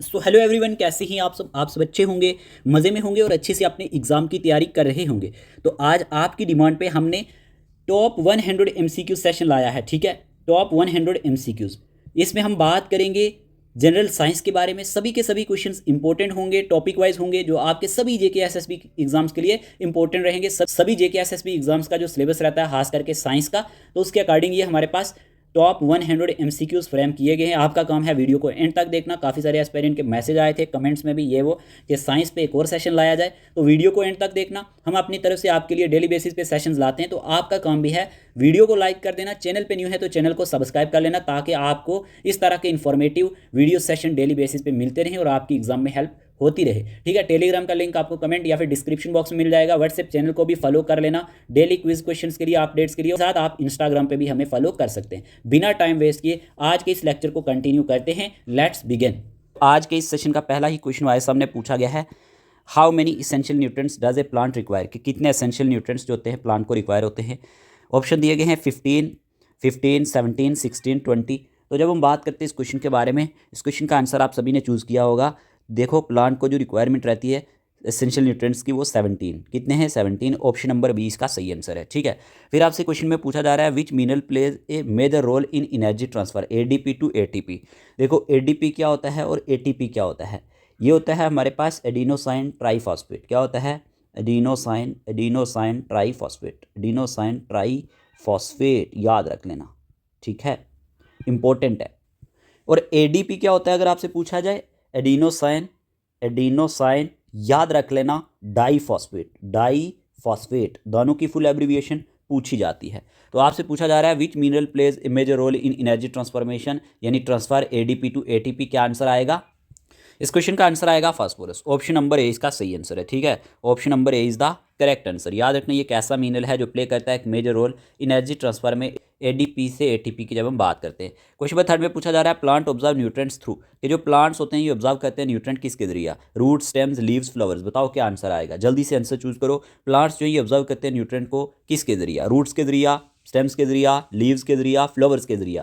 So hello everyone, कैसे हैं आप सब अच्छे होंगे, मज़े में होंगे और अच्छे से अपने एग्ज़ाम की तैयारी कर रहे होंगे। तो आज आपकी डिमांड पे हमने टॉप 100 एमसीक्यू सेशन लाया है। ठीक है, टॉप 100 एमसीक्यूज़। इसमें हम बात करेंगे जनरल साइंस के बारे में। सभी के सभी क्वेश्चंस इंपॉर्टेंट होंगे, टॉपिक वाइज होंगे, जो आपके सभी जेके एसएसबी एग्जाम्स के लिए इंपॉर्टेंट रहेंगे। सभी जेके एसएसबी एग्जाम्स का जो सिलेबस रहता है, खास करके साइंस का, तो उसके अकॉर्डिंग ये हमारे पास टॉप 100 एमसीक्यूज फ्रेम किए गए हैं। आपका काम है वीडियो को एंड तक देखना। काफ़ी सारे एस्पायरेंट के मैसेज आए थे कमेंट्स में भी ये वो कि साइंस पे एक और सेशन लाया जाए, तो वीडियो को एंड तक देखना। हम अपनी तरफ से आपके लिए डेली बेसिस पे सेशंस लाते हैं, तो आपका काम भी है वीडियो को लाइक कर देना। चैनल पे न्यू है तो चैनल को सब्सक्राइब कर लेना, ताकि आपको इस तरह के informative video session daily basis पे मिलते रहें और आपकी एग्जाम में हेल्प होती रहे। ठीक है, टेलीग्राम का लिंक आपको कमेंट या फिर डिस्क्रिप्शन बॉक्स में मिल जाएगा। व्हाट्सएप चैनल को भी फॉलो कर लेना डेली क्विज क्वेश्चंस के लिए, अपडेट्स के लिए। साथ आप इंस्टाग्राम पे भी हमें फॉलो कर सकते हैं। बिना टाइम वेस्ट किए आज के इस लेक्चर को कंटिन्यू करते हैं। Let's begin. आज के इस सेशन का पहला ही क्वेश्चन हमारे सामने पूछा गया है, how many essential nutrients does a plant require, कि कितने एसेंशियल न्यूट्रिएंट्स जो होते हैं प्लांट को रिक्वायर होते हैं। ऑप्शन दिए गए हैं 15, 17, 16, 20। तो जब हम बात करते हैं इस क्वेश्चन के बारे में, इस क्वेश्चन का आंसर आप सभी ने चूज़ किया होगा। देखो, प्लांट को जो रिक्वायरमेंट रहती है एसेंशियल न्यूट्रिएंट्स की, वो 17। कितने हैं? 17। ऑप्शन नंबर 20 का सही आंसर है। ठीक है, फिर आपसे क्वेश्चन में पूछा जा रहा है, which mineral plays a major role in energy transfer ADP to ATP. देखो, एडीपी क्या होता है और एटीपी क्या होता है। ये होता है हमारे पास एडिनोसाइन ट्राईफॉस्फेट। क्या होता है? एडिनोसाइन ट्राईफॉस्फेट, एडिनोसाइन ट्राईफॉस्फेट, याद रख लेना। ठीक है, इंपॉर्टेंट है। और एडीपी क्या होता है अगर आपसे पूछा जाए? एडिनोसाइन, एडिनोसाइन याद रख लेना, डाईफॉस्फेट, डाईफॉस्फेट, दोनों की फुल एब्रीविएशन पूछी जाती है। तो आपसे पूछा जा रहा है, which mineral plays a major role in energy transformation, यानी ट्रांसफर एडीपी टू एटीपी। क्या आंसर आएगा? इस क्वेश्चन का आंसर आएगा फास्फोरस। ऑप्शन नंबर ए इसका सही आंसर है। ठीक है, option number A is the correct answer. याद रखना, ये एक ऐसा मिनरल है जो प्ले करता है एक मेजर रोल एनर्जी ट्रांसफर में एडीपी से एटीपी की जब हम बात करते हैं। क्वेश्चन नंबर 3 में पूछा जा रहा है, प्लांट ऑब्जर्व न्यूट्रिएंट्स थ्रू, ये जो प्लांट्स होते हैं ये ऑब्जर्व करते हैं न्यूट्रिएंट किसके जरिए? Root, stems, leaves, flowers. बताओ क्या आंसर आएगा, जल्दी से आंसर चूज करो। प्लांट्स जो ये ऑब्जर्व करते हैं न्यूट्रिएंट को किसके जरिए? रूट्स के जरिए, स्टेम्स के जरिए, लीव्स के जरिए, फ्लावर्स के जरिए।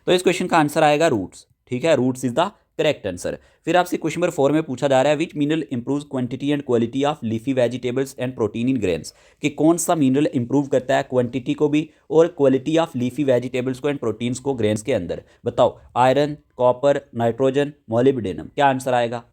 तो इस क्वेश्चन का आंसर आएगा रूट्स। ठीक है, roots is the correct answer. फिर आपसे क्वेश्चन नंबर 4 में पूछा जा रहा है, which mineral improves quantity and quality of leafy vegetables and protein in grains, कि कौन सा मिनरल इंप्रूव करता है क्वांटिटी को भी और क्वालिटी ऑफ लीफी वेजिटेबल्स को एंड प्रोटीन्स को ग्रेन्स के अंदर। बताओ, आयरन, कॉपर, नाइट्रोजन, मोलिब्डेनम। क्या आंसर आएगा?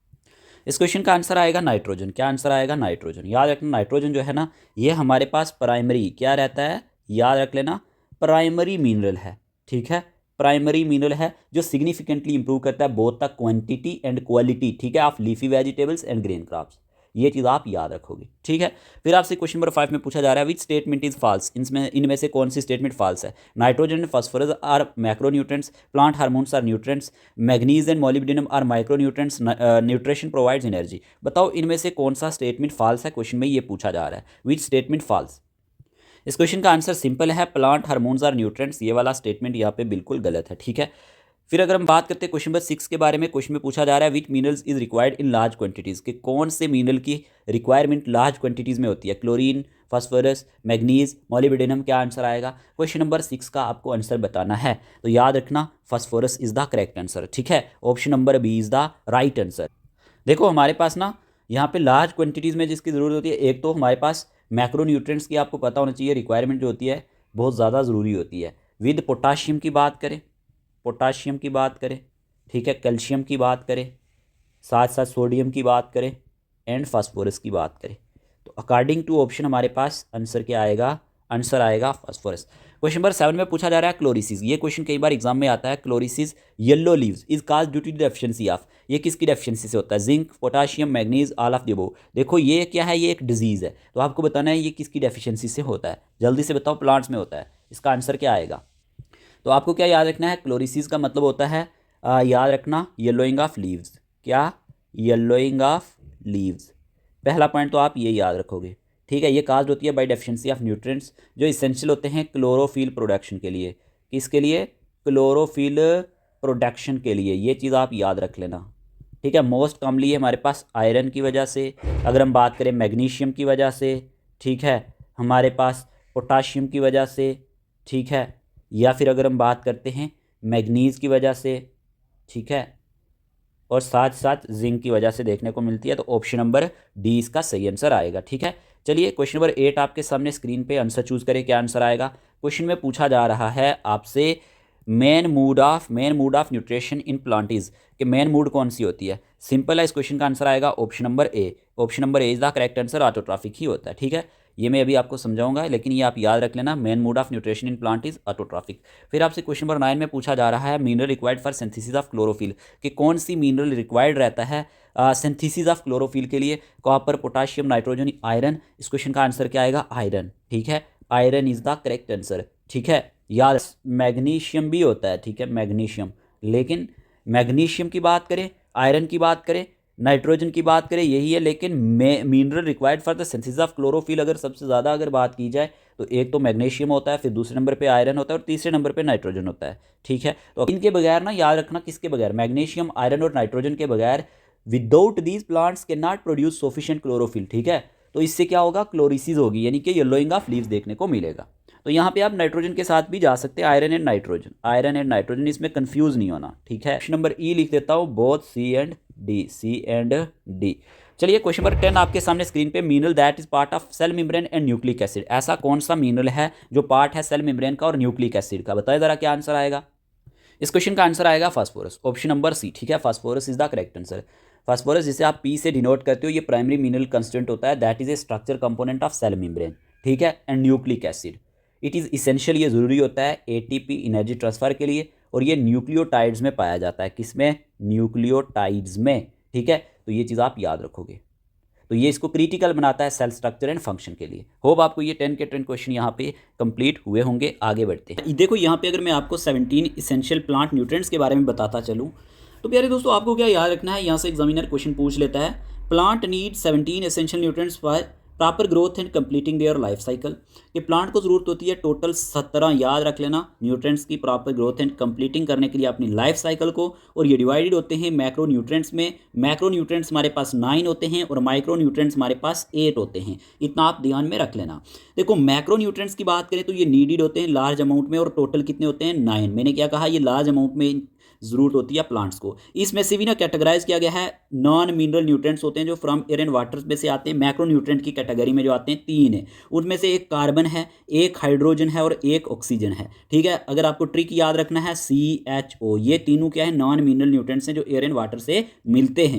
इस क्वेश्चन का आंसर आएगा नाइट्रोजन। क्या आंसर आएगा? नाइट्रोजन। याद रखना, नाइट्रोजन जो है ना, ये हमारे पास प्राइमरी क्या रहता है, याद रख लेना, प्राइमरी मिनरल है। ठीक है, प्राइमरी मिनरल है जो सिग्निफिकेंटली इंप्रूव करता है both the quantity and quality, ठीक है, of leafy vegetables and grain crops. ये चीज़ आप याद रखोगे। ठीक है, फिर आपसे क्वेश्चन नंबर 5 में पूछा जा रहा है, विच स्टेटमेंट इज फॉल्स, इनमें से कौन सी स्टेटमेंट फॉल्स है? Nitrogen and phosphorus are macronutrients, plant hormones are nutrients, manganese and molybdenum are micronutrients, nutrition provides energy. बताओ, इनमें से कौन सा स्टेटमेंट फॉल्स है? क्वेश्चन में ये पूछा जा रहा है, विच स्टेटमेंट फॉल्स। इस क्वेश्चन का आंसर सिंपल है, प्लांट हार्मोन्स आर न्यूट्रेंट्स। ये वाला स्टेटमेंट यहाँ पे बिल्कुल गलत है। ठीक है, फिर अगर हम बात करते हैं क्वेश्चन नंबर 6 के बारे में, क्वेश्चन में पूछा जा रहा है, which minerals is required in large quantities, कि कौन से मिनरल की रिक्वायरमेंट लार्ज क्वांटिटीज़ में होती है? Chlorine, phosphorus, manganese, molybdenum. क्या आंसर आएगा? क्वेश्चन नंबर 6 का आपको आंसर बताना है, तो याद रखना, phosphorus is the correct answer. ठीक है, option number B is the right answer. देखो, हमारे पास ना यहाँ पे लार्ज क्वांटिटीज़ में जिसकी ज़रूरत होती है, एक तो हमारे पास मैक्रोन्यूट्रिएंट्स की आपको पता होना चाहिए, रिक्वायरमेंट जो होती है बहुत ज़्यादा ज़रूरी होती है। विद पोटाशियम की बात करें, पोटाशियम की बात करें, ठीक है, कैल्शियम की बात करें, साथ साथ सोडियम की बात करें एंड फास्फोरस की बात करें, तो अकॉर्डिंग टू ऑप्शन हमारे पास आंसर क्या आएगा? आंसर आएगा फास्फोरस। क्वेश्चन नंबर 7 में पूछा जा रहा है, क्लोरिसिस। ये क्वेश्चन कई बार एग्जाम में आता है, chlorosis yellow leaves is cause due to deficiency of, ये किसकी डेफिशिएंसी से होता है? Zinc, potassium, manganese, all of the above. देखो, ये क्या है? ये एक डिजीज़ है, तो आपको बताना है ये किसकी डेफिशिएंसी से होता है। जल्दी से बताओ, प्लांट्स में होता है। इसका आंसर क्या आएगा? तो आपको क्या याद रखना है? क्लोरिसिस का मतलब होता है, याद रखना, येलोइंग ऑफ लीव्स। क्या? Yellowing of leaves. पहला पॉइंट तो आप ये याद रखोगे। ठीक है, ये काज होती है बाय डेफिशिएंसी ऑफ न्यूट्रिएंट्स जो इसेंशियल होते हैं क्लोरोफिल प्रोडक्शन के लिए। किसके लिए? क्लोरोफिल प्रोडक्शन के लिए। ये चीज़ आप याद रख लेना। ठीक है, मोस्ट कॉमनली हमारे पास आयरन की वजह से, अगर हम बात करें मैग्नीशियम की वजह से, ठीक है, हमारे पास पोटाशियम की वजह से, ठीक है, या फिर अगर हम बात करते हैं मैग्नीज़ की वजह से, ठीक है, और साथ साथ जिंक की वजह से देखने को मिलती है। तो ऑप्शन नंबर डी इसका सही आंसर आएगा। ठीक है, चलिए क्वेश्चन नंबर 8 आपके सामने स्क्रीन पे, आंसर चूज करें, क्या आंसर आएगा। क्वेश्चन में पूछा जा रहा है आपसे main mode of nutrition in plants कि मेन मूड कौन सी होती है। सिंपल है, इस क्वेश्चन का आंसर आएगा option number A. Option number A is the correct answer, autotrophic ही होता है। ठीक है, ये मैं अभी आपको समझाऊंगा, लेकिन ये आप याद रख लेना, main mode of nutrition in plant is autotrophic. फिर आपसे क्वेश्चन नंबर 9 में पूछा जा रहा है mineral required for synthesis of chlorophyll कि कौन सी मिनरल रिक्वायर्ड रहता है सिंथेसिस ऑफ क्लोरोफिल के लिए। Copper, potassium, nitrogen, iron. इस क्वेश्चन का आंसर क्या आएगा, आयरन। ठीक है, iron is the correct answer. ठीक है, याद, मैग्नीशियम भी होता है। ठीक है, मैग्नीशियम, लेकिन मैग्नीशियम की बात करें, आयरन की बात करें, नाइट्रोजन की बात करें, यही है। लेकिन mineral required for the synthesis of chlorophyll अगर सबसे ज़्यादा अगर बात की जाए तो एक तो मैग्नीशियम होता है, फिर दूसरे नंबर पे आयरन होता है और तीसरे नंबर पे नाइट्रोजन होता है। ठीक है, तो इनके बगैर ना याद रखना, किसके बगैर, मैग्नीशियम, आयरन और नाइट्रोजन के बगैर, without these plants can not produce sufficient chlorophyll. ठीक है, तो इससे क्या होगा, क्लोरिसिस होगी, यानी कि येलोइंग ऑफ लीव्स देखने को मिलेगा। तो यहाँ पे आप नाइट्रोजन के साथ भी जा सकते हैं, iron and nitrogen, iron and nitrogen, इसमें कंफ्यूज नहीं होना। ठीक है, क्वेश्चन नंबर ई लिख देता हूँ, बोथ सी एंड डी। चलिए क्वेश्चन नंबर 10 आपके सामने स्क्रीन पे, mineral that is part of cell membrane and nucleic acid. ऐसा कौन सा मिनरल है जो पार्ट है सेल मेम्ब्रेन का और न्यूक्लिक एसिड का, बताए जरा क्या आंसर आएगा। इस क्वेश्चन का आंसर आएगा फास्फोरस, ऑप्शन नंबर सी। ठीक है, phosphorus is the correct answer. Phosphorus जिसे आप पी से डिनोट करते हो, ये प्राइमरी मिनरल कंस्टेंट होता है, that is a structure component of cell membrane. ठीक है, and nucleic acid it is essential, ये ज़रूरी होता है एटीपी एनर्जी ट्रांसफ़र के लिए, और ये न्यूक्लियोटाइड्स में पाया जाता है, किसमें, न्यूक्लियोटाइड्स में। ठीक है, तो ये चीज़ आप याद रखोगे, तो ये इसको क्रिटिकल बनाता है सेल स्ट्रक्चर एंड फंक्शन के लिए। होप आपको ये 10 के 10 क्वेश्चन यहाँ पे कंप्लीट हुए होंगे। आगे बढ़ते हैं, देखो यहाँ पे अगर मैं आपको 17 इसेंशियल प्लांट न्यूट्रिएंट्स के बारे में बताता चलूँ तो प्यारे दोस्तों आपको क्या याद रखना है, यहाँ से एग्जामिनर क्वेश्चन पूछ लेता है, plant need 17 essential nutrients for proper growth and completing their life cycle. कि प्लांट को जरूरत होती है टोटल 17, याद रख लेना, न्यूट्रिएंट्स की प्रॉपर ग्रोथ एंड कंप्लीटिंग करने के लिए अपनी लाइफ साइकिल को। और ये डिवाइडेड होते हैं मैक्रो न्यूट्रिएंट्स में। मैक्रो न्यूट्रिएंट्स हमारे पास 9 होते हैं और माइक्रो न्यूट्रिएंट्स हमारे पास 8 होते हैं, इतना आप ध्यान में रख लेना। देखो मैक्रो न्यूट्रिएंट्स की बात करें तो ये नीडेड होते हैं लार्ज अमाउंट में, और टोटल कितने होते हैं, 9। मैंने क्या कहा, ये लार्ज अमाउंट में जरूरत होती है प्लांट्स को। इसमें से भी ना कैटेगराइज किया गया है, नॉन मिनरल न्यूट्रिएंट्स होते हैं जो फ्रॉम एयर एंड वाटर में से आते हैं। मैक्रो न्यूट्रिएंट की कैटेगरी में जो आते हैं 3 है, उनमें से एक कार्बन है, एक हाइड्रोजन है और एक ऑक्सीजन है। ठीक है, अगर आपको ट्रिक याद रखना है CHO, ये तीनों क्या है, नॉन मिनरल न्यूट्रिएंट्स हैं जो एयर एंड वाटर से मिलते हैं।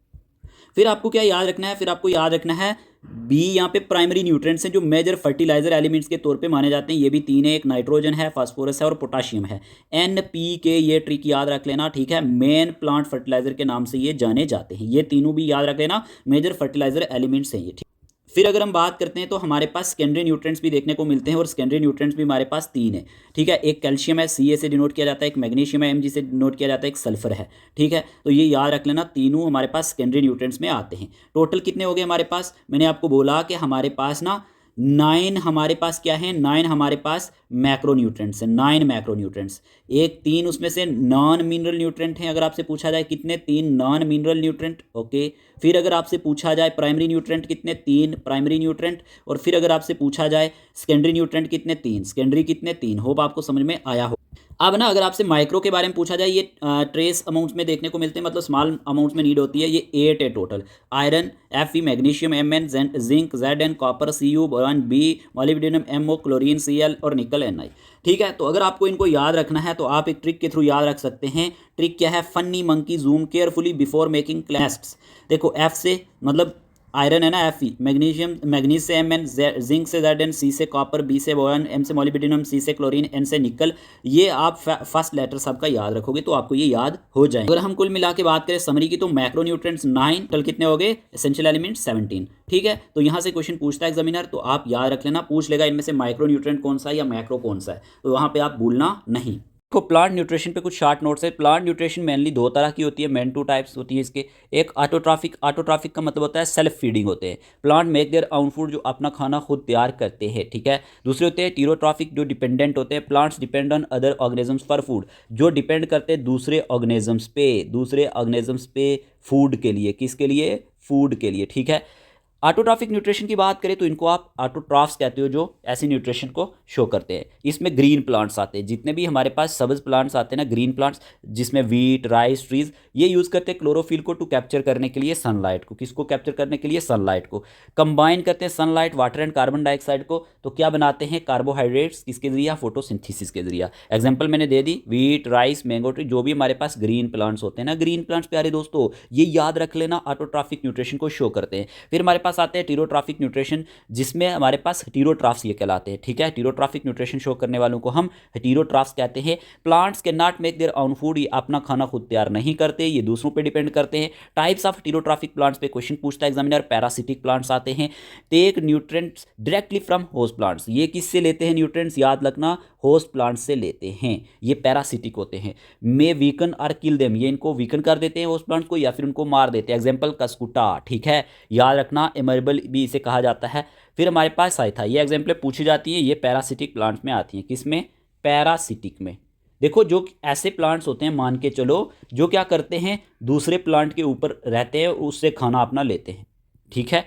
फिर आपको क्या याद रखना है, फिर आपको याद रखना है बी, यहाँ पे प्राइमरी न्यूट्रिएंट्स हैं जो मेजर फर्टिलाइजर एलिमेंट्स के तौर पे माने जाते हैं, ये भी 3 है, एक नाइट्रोजन है, फास्फोरस है और पोटाशियम है। NPK, ये ट्रिक याद रख लेना। ठीक है, मेन प्लांट फर्टिलाइजर के नाम से ये जाने जाते हैं, ये तीनों भी याद रख लेना, मेजर फर्टिलाइजर एलिमेंट्स हैं ये। ठीक, फिर अगर हम बात करते हैं तो हमारे पास सेकेंडरी न्यूट्रिएंट्स भी देखने को मिलते हैं, और सेकेंडरी न्यूट्रिएंट्स भी हमारे पास 3 है। ठीक है, एक कैल्शियम है, Ca से डिनोट किया जाता है, एक मैग्नीशियम है, Mg से डिनोट किया जाता है, एक सल्फर है। ठीक है, तो ये याद रख लेना, तीनों हमारे पास सेकेंडरी न्यूट्रिएंट्स में आते हैं। टोटल कितने हो गए हमारे पास, मैंने आपको बोला कि हमारे पास ना 9, हमारे पास क्या है, 9 हमारे पास मैक्रो न्यूट्रिएंट्स हैं, 9 मैक्रो न्यूट्रिएंट्स। एक 3 उसमें से नॉन मिनरल न्यूट्रिएंट हैं। अगर आपसे पूछा जाए कितने, 3 नॉन मिनरल न्यूट्रिएंट। ओके, फिर अगर आपसे पूछा जाए प्राइमरी न्यूट्रिएंट कितने, 3 प्राइमरी न्यूट्रिएंट। और फिर अगर आपसे पूछा जाए सेकेंडरी न्यूट्रिएंट कितने, 3 सेकेंडरी कितने, 3। होप आपको समझ में आया हो। अब ना अगर आपसे माइक्रो के बारे में पूछा जाए, ये ट्रेस अमाउंट्स में देखने को मिलते हैं, मतलब स्मॉल अमाउंट्स में नीड होती है, ये 8 है total. Iron Fe, magnesium Mn, zinc Zn, copper Cu, boron B, molybdenum MO, chlorine Cl और निकल Ni। ठीक है, तो अगर आपको इनको याद रखना है तो आप एक ट्रिक के थ्रू याद रख सकते हैं। ट्रिक क्या है, funny monkey zoom carefully before making clasts. देखो F से मतलब आयरन है ना, Fe, मैग्नीज से Mn, जिंक से Zn, C से कॉपर, B से बोरान, M से मोलिब्डेनम, C से क्लोरीन, N से निकल। ये आप फर्स्ट लेटर सबका याद रखोगे तो आपको ये याद हो जाए। अगर हम कुल मिला के बात करें समरी की, तो मैक्रो न्यूट्रिएंट्स 9, टोटल कितने हो गए, एसेंशियल एलिमेंट्स 17। ठीक है, तो यहाँ से क्वेश्चन पूछता है एग्जामिनर, तो आप याद रख लेना, पूछ लेगा इनमें से माइक्रो न्यूट्रिएंट कौन सा है या मैक्रो कौन सा है, तो वहाँ पे आप भूलना नहीं। को प्लांट न्यूट्रिशन पे कुछ शॉर्ट नोट्स है। प्लांट न्यूट्रिशन मेनली 2 तरह की होती है, मेन 2 टाइप्स होती है इसके। एक ऑटोट्रॉफिक का मतलब होता है सेल्फ फीडिंग होते हैं, plant make their own food, जो अपना खाना खुद तैयार करते हैं। ठीक है, दूसरे होते हैं टीरोट्रॉफिक, जो डिपेंडेंट होते हैं, plants depend on other organisms for food, जो डिपेंड करते हैं दूसरे ऑर्गेनिजम्स पे फूड के लिए, किसके लिए, फूड के लिए। ठीक है, ऑटोट्रॉफिक न्यूट्रिशन की बात करें तो इनको आप ऑटोट्रॉफ्स कहते हो, जो ऐसे न्यूट्रिशन को शो करते हैं। इसमें ग्रीन प्लांट्स आते हैं, जितने भी हमारे पास सब्ज प्लांट्स आते हैं ना, ग्रीन प्लांट्स, जिसमें वीट, राइस, ट्रीज, ये यूज़ करते हैं क्लोरोफिल को टू कैप्चर करने के लिए सनलाइट को। किसको कैप्चर करने के लिए? सनलाइट को। कंबाइन करते हैं sunlight, water and carbon dioxide को, तो क्या बनाते हैं? कार्बोहाइड्रेट्स। किसके जरिए? फोटोसिंथेसिस के जरिए। एग्जाम्पल मैंने दे दी, वीट, राइस, मैंगो ट्री, जो भी हमारे पास ग्रीन प्लांट्स होते हैं ना, ग्रीन प्लांट्स प्यारे दोस्तों, ये याद रख लेना, ऑटोट्रॉफिक न्यूट्रिशन को शो करते हैं। फिर हमारे पास आते हैं टीरोट्रॉफिक न्यूट्रिशन, जिसमें हमारे पास हेटेरोट्रॉफ्स ये कहलाते हैं, ठीक है। टीरोट्रॉफिक न्यूट्रिशन शो करने वालों को हम हेटेरोट्रॉफ्स कहते हैं। Plants can not make their own food, ये अपना खाना खुद तैयार नहीं करते, ये दूसरों पे डिपेंड करते हैं। टाइप्स ऑफ हेटेरोट्रॉफिक प्लांट्स पे क्वेश्चन पूछता है एग्जामिनर। पैरासिटिक प्लांट्स आते हैं, take nutrients directly from host plants, ये किससे लेते हैं न्यूट्रिएंट्स? याद रखना, होस्ट प्लांट्स से लेते हैं, ये पैरासिटिक होते हैं। मे वीकन और किल देम, ये इनको वीकन कर देते हैं होस्ट प्लांट्स को, या फिर उनको मार देते हैं। एग्जाम्पल कस्कुटा, ठीक है, याद रखना। एमर्बल भी इसे कहा जाता है। फिर हमारे पास साइथा, ये एग्जाम्पल पूछी जाती है, ये पैरासिटिक प्लांट्स में आती हैं। किसमें? पैरासिटिक में। देखो, जो ऐसे प्लांट्स होते हैं, मान के चलो, जो क्या करते हैं, दूसरे प्लांट के ऊपर रहते हैं और उससे खाना अपना लेते हैं, ठीक है,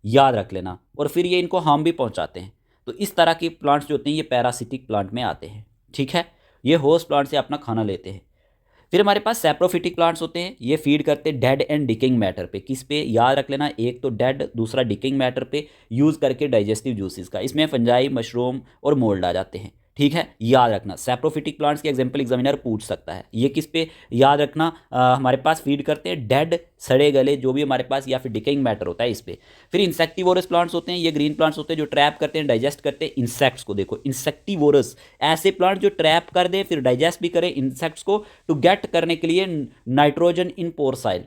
याद रख लेना। और फिर ये इनको हार्म भी पहुंचाते हैं। तो इस तरह के प्लांट्स जो होते हैं, ये पैरासिटिक प्लांट में आते हैं, ठीक है। ये होस्ट प्लांट से अपना खाना लेते हैं। फिर हमारे पास सैप्रोफिटिक प्लांट्स होते हैं, ये फीड करते हैं डेड एंड डिकिंग मैटर पे। किस पे? याद रख लेना, एक तो डेड, दूसरा डिकिंग मैटर पे, यूज़ करके डाइजेस्टिव जूसेस का। इसमें फंजाई, मशरूम और मोल्ड आ जाते हैं, ठीक है, याद रखना। सैप्रोफिटिक प्लांट्स की एग्जांपल एग्जामिनर पूछ सकता है। ये किस पे? याद रखना, हमारे पास फीड करते हैं डेड, सड़े गले, जो भी हमारे पास, या फिर डिकेइंग मैटर होता है, इस पे। फिर इंसेक्टिवोरस प्लांट्स होते हैं, ये ग्रीन प्लांट्स होते हैं जो ट्रैप करते हैं, डाइजेस्ट करते हैं इंसेक्ट्स को। देखो, इंसेक्टिवोरस, ऐसे प्लांट जो ट्रैप कर दें, फिर डाइजेस्ट भी करें इंसेक्ट्स को, टू गेट करने के लिए नाइट्रोजन इन पोर साइल।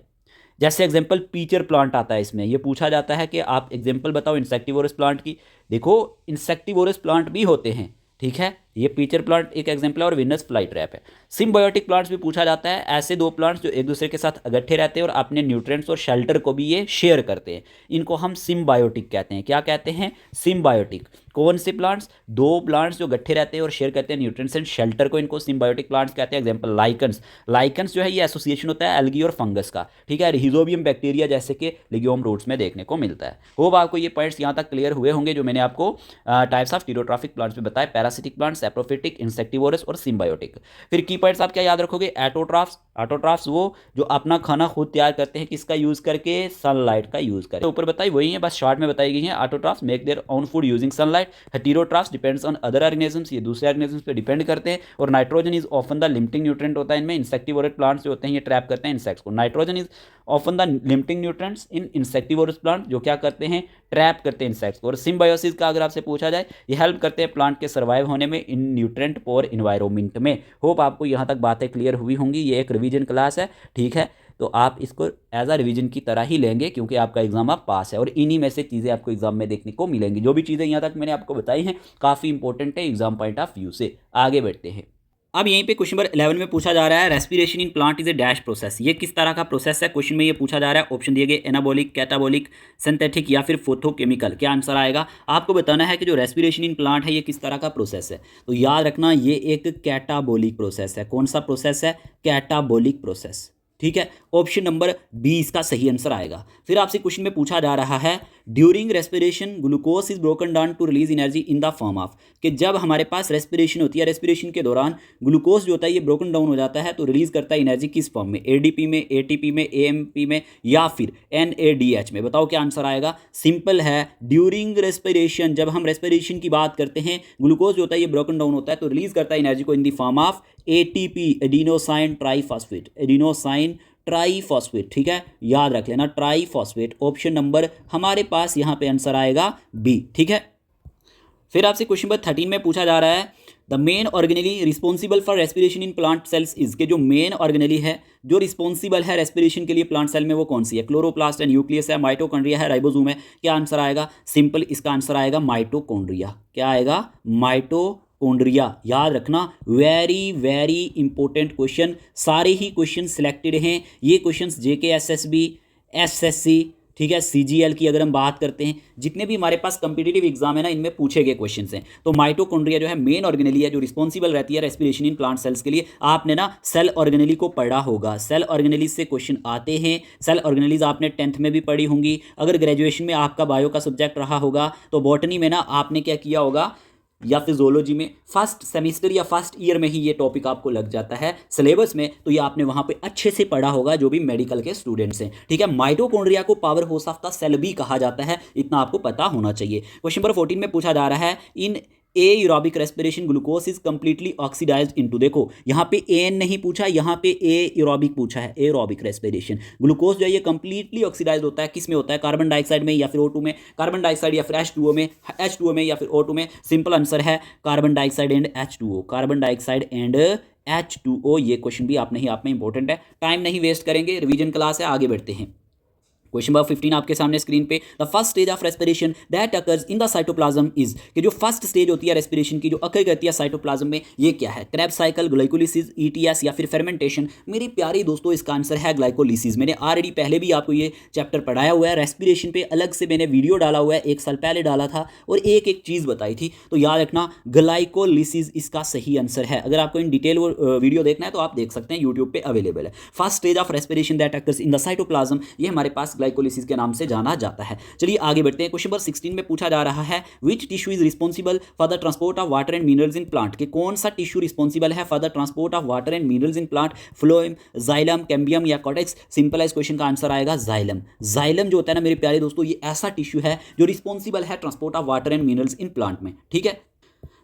जैसे एग्जांपल पीचर प्लांट आता है, इसमें ये पूछा जाता है कि आप एग्जांपल बताओ इंसेक्टिवोरस प्लांट की। देखो, इंसेक्टिवोरस प्लांट भी होते हैं, ठीक है, ये पीचर प्लांट एक एग्जांपल है और विनस फ्लाई ट्रैप है। सिम्बायोटिक प्लांट्स भी पूछा जाता है, ऐसे दो प्लांट्स जो एक दूसरे के साथ इकट्ठे रहते हैं और अपने न्यूट्रिएंट्स और शेल्टर को भी ये शेयर करते हैं, इनको हम सिम्बायोटिक कहते हैं। क्या कहते हैं? सिम्बायोटिक। कौन से प्लांट्स? दो प्लांट्स जो इकट्ठे रहते हैं और शेयर करते हैं न्यूट्रिएंट्स एंड शेल्टर को, इनको सिम्बायोटिक प्लांट्स कहते हैं। Example lichens. लाइकन्स जो है ये एसोसिएशन होता है एल्गी और फंगस का, ठीक है, रिहिजोबियम बैक्टीरिया जैसे कि लिग्योम रूट्स में देखने को मिलता है। होप आपको ये पॉइंट्स यहाँ तक क्लियर हुए होंगे जो मैंने आपको टाइप्स ऑफ टीरोट्रॉफिक प्लांट्स में बताए, पैरासिटिक प्लांट्स, सैप्रोफिटिक, इंसेक्टिवोरस और सिम्बायोटिक। फिर की पॉइंट्स आप क्या याद रखोगे? एटोट्रॉफ्स। ऑटोट्रॉफ्स वो जो अपना खाना खुद तैयार करते हैं, किसका यूज करके? सनलाइट का यूज करके। ऊपर बताई वही है, बस शॉर्ट में बताई गई है। Autotrophs make their own food using sunlight. Heterotrophs depends on other organisms, ये दूसरे ऑर्गेनिजम्स पे डिपेंड करते हैं। और nitrogen is often the limiting nutrient होता है इनमें। इंसेक्टिवोरस प्लांट्स जो होते हैं ये ट्रैप करते हैं इंसेक्ट्स को। Nitrogen is often the limiting nutrients in insectivorous plant, जो क्या करते हैं? ट्रैप करते हैं इंसेक्ट्स को। और सिम्बायोसिस का अगर आपसे पूछा जाए, ये हेल्प करते हैं प्लांट के सर्वाइव होने में इन न्यूट्रिएंट पोर एनवायरनमेंट में। होप आपको यहाँ तक बातें क्लियर हुई होंगी। ये एक रिवीजन क्लास है, ठीक है, तो आप इसको एज अ रिवीजन की तरह ही लेंगे, क्योंकि आपका एग्जाम आप पास है और इन्हीं में से चीज़ें आपको एग्जाम में देखने को मिलेंगी। जो भी चीज़ें यहाँ तक मैंने आपको बताई हैं काफ़ी इंपॉर्टेंट है एग्जाम पॉइंट ऑफ व्यू से। आगे बढ़ते हैं। अब यहीं पे क्वेश्चन नंबर 11 में पूछा जा रहा है, respiration in plant is a dash process. ये किस तरह का प्रोसेस है? क्वेश्चन में ये पूछा जा रहा है। ऑप्शन दिए गए एनाबॉलिक, कैटाबॉलिक, सिंथेटिक या फिर फोटोकेमिकल। क्या आंसर आएगा? आपको बताना है कि जो रेस्पिरेशन इन प्लांट है ये किस तरह का प्रोसेस है। तो याद रखना, ये एक कैटाबॉलिक प्रोसेस है। कौन सा प्रोसेस है? कैटाबॉलिक प्रोसेस, ठीक है। ऑप्शन नंबर बी इसका सही आंसर आएगा। फिर आपसे क्वेश्चन में पूछा जा रहा है, during respiration glucose is broken down to release energy in the form of, कि जब हमारे पास रेस्पिरेशन होती है, रेस्पिरेशन के दौरान ग्लूकोज जो होता है ये ब्रोकन डाउन हो जाता है, तो रिलीज करता है एनर्जी किस फॉर्म में? एडीपी में, एटीपी में, एएमपी में या फिर एनएडीएच में? बताओ क्या आंसर आएगा। सिंपल है, ड्यूरिंग रेस्पिरेशन, जब हम रेस्पिरेशन की बात करते हैं, ग्लूकोज जो होता है ये ब्रोकन डाउन होता है तो रिलीज करता है एनर्जी को इन the form of ATP, adenosine triphosphate, adenosine triphosphate, ठीक है, याद रख लेना ट्राइफॉस्फेट। ऑप्शन नंबर हमारे पास यहाँ पे आंसर आएगा बी, ठीक है। फिर आपसे क्वेश्चन नंबर 13 में पूछा जा रहा है, the main organelle responsible for respiration in plant cells is, के जो मेन ऑर्गेनेली है जो रिस्पॉन्सिबल है रेस्पिरेशन के लिए प्लांट सेल में, वो कौन सी है? क्लोरोप्लास्ट है, न्यूक्लियस है, माइटोकॉन्ड्रिया है, राइबोसोम है। क्या आंसर आएगा? सिंपल, इसका आंसर आएगा माइटोकॉन्ड्रिया। क्या आएगा? माइटोकॉन्ड्रिया। याद रखना, वेरी वेरी इंपॉर्टेंट क्वेश्चन, सारे ही क्वेश्चन सिलेक्टेड हैं। ये क्वेश्चन JK SSB, SSC, ठीक है, CGL की अगर हम बात करते हैं, जितने भी हमारे पास कम्पिटिटिव एग्जाम है ना, इनमें पूछे गए क्वेश्चन हैं। तो माइटोकॉन्ड्रिया जो है मेन ऑर्गेनेली है जो रिस्पॉन्सिबल रहती है रेस्पिरेशन इन प्लांट सेल्स के लिए। आपने ना सेल ऑर्गेनेली को पढ़ा होगा, सेल ऑर्गेनेली से क्वेश्चन आते हैं। सेल ऑर्गेनेलीज आपने 10th में भी पढ़ी होंगी। अगर ग्रेजुएशन में आपका बायो का सब्जेक्ट रहा होगा तो बॉटनी में ना आपने क्या किया होगा, या फिर जोलॉजी में फर्स्ट सेमेस्टर या फर्स्ट ईयर में ही ये टॉपिक आपको लग जाता है सिलेबस में, तो ये आपने वहां पे अच्छे से पढ़ा होगा जो भी मेडिकल के स्टूडेंट्स हैं। ठीक है, माइटोकॉन्ड्रिया को power house of the cell भी कहा जाता है, इतना आपको पता होना चाहिए। क्वेश्चन नंबर 14 में पूछा जा रहा है, in aerobic respiration glucose is completely oxidised into. देखो यहाँ पे एन नहीं पूछा, यहाँ पे एरोबिक पूछा है। एरोबिक रेस्पिरेशन ग्लूकोज जो है ये कंप्लीटली ऑक्सीडाइज्ड होता है, किस में होता है, कार्बन डाइऑक्साइड में या फिर O2 में, कार्बन डाइऑक्साइड या फिर H2O में, H2O में या फिर O2 में। सिंपल आंसर है carbon dioxide and H2O, carbon dioxide and H2O। ये क्वेश्चन भी आप में इंपॉर्टेंट है। टाइम नहीं वेस्ट करेंगे, रिवीजन क्लास है, आगे बढ़ते हैं। क्वेश्चन नंबर 15 आपके सामने स्क्रीन पे, the first stage of respiration that occurs in the cytoplasm is, कि जो फर्स्ट स्टेज होती है रेस्पिरेशन की जो अकर करती है साइटोप्लाज्म में, ये क्या है, क्रेब्स साइकिल, ग्लाइकोलिसिस, ETS या फिर फेर्मेंटेशन। मेरे प्यारे दोस्तों इसका आंसर है ग्लाइकोलिसिस। मैंने ऑलरेडी पहले भी आपको ये चैप्टर पढ़ाया हुआ है, रेस्पिरेशन पे अलग से मैंने वीडियो डाला हुआ है, 1 साल पहले डाला था और एक एक चीज़ बताई थी, तो याद रखना ग्लाइकोलिसिस इसका सही आंसर है। अगर आपको इन डिटेल वीडियो देखना है तो आप देख सकते हैं, यूट्यूब पे अवेलेबल है। First stage of respiration that occurs in the cytoplasm, ये हमारे पास ग्लाइकोलिसिस के नाम से जाना जाता है। चलिए आगे बढ़ते हैं। क्वेश्चन नंबर 16 में पूछा जा रहा है, which tissue is responsible for the transport of water and minerals in plant, कि कौन सा टिश्यू रिस्पॉन्सिबल है for the transport of water and minerals in plant, phloem, xylem, cambium या कॉर्टेक्स। सिंपल है, इस क्वेश्चन का आंसर आएगा xylem. Xylem जो होता है ना मेरे प्यारे दोस्तों, ये ऐसा टिश्यू है जो रिस्पॉन्सिबल है transport of water and minerals in plant में। ठीक है,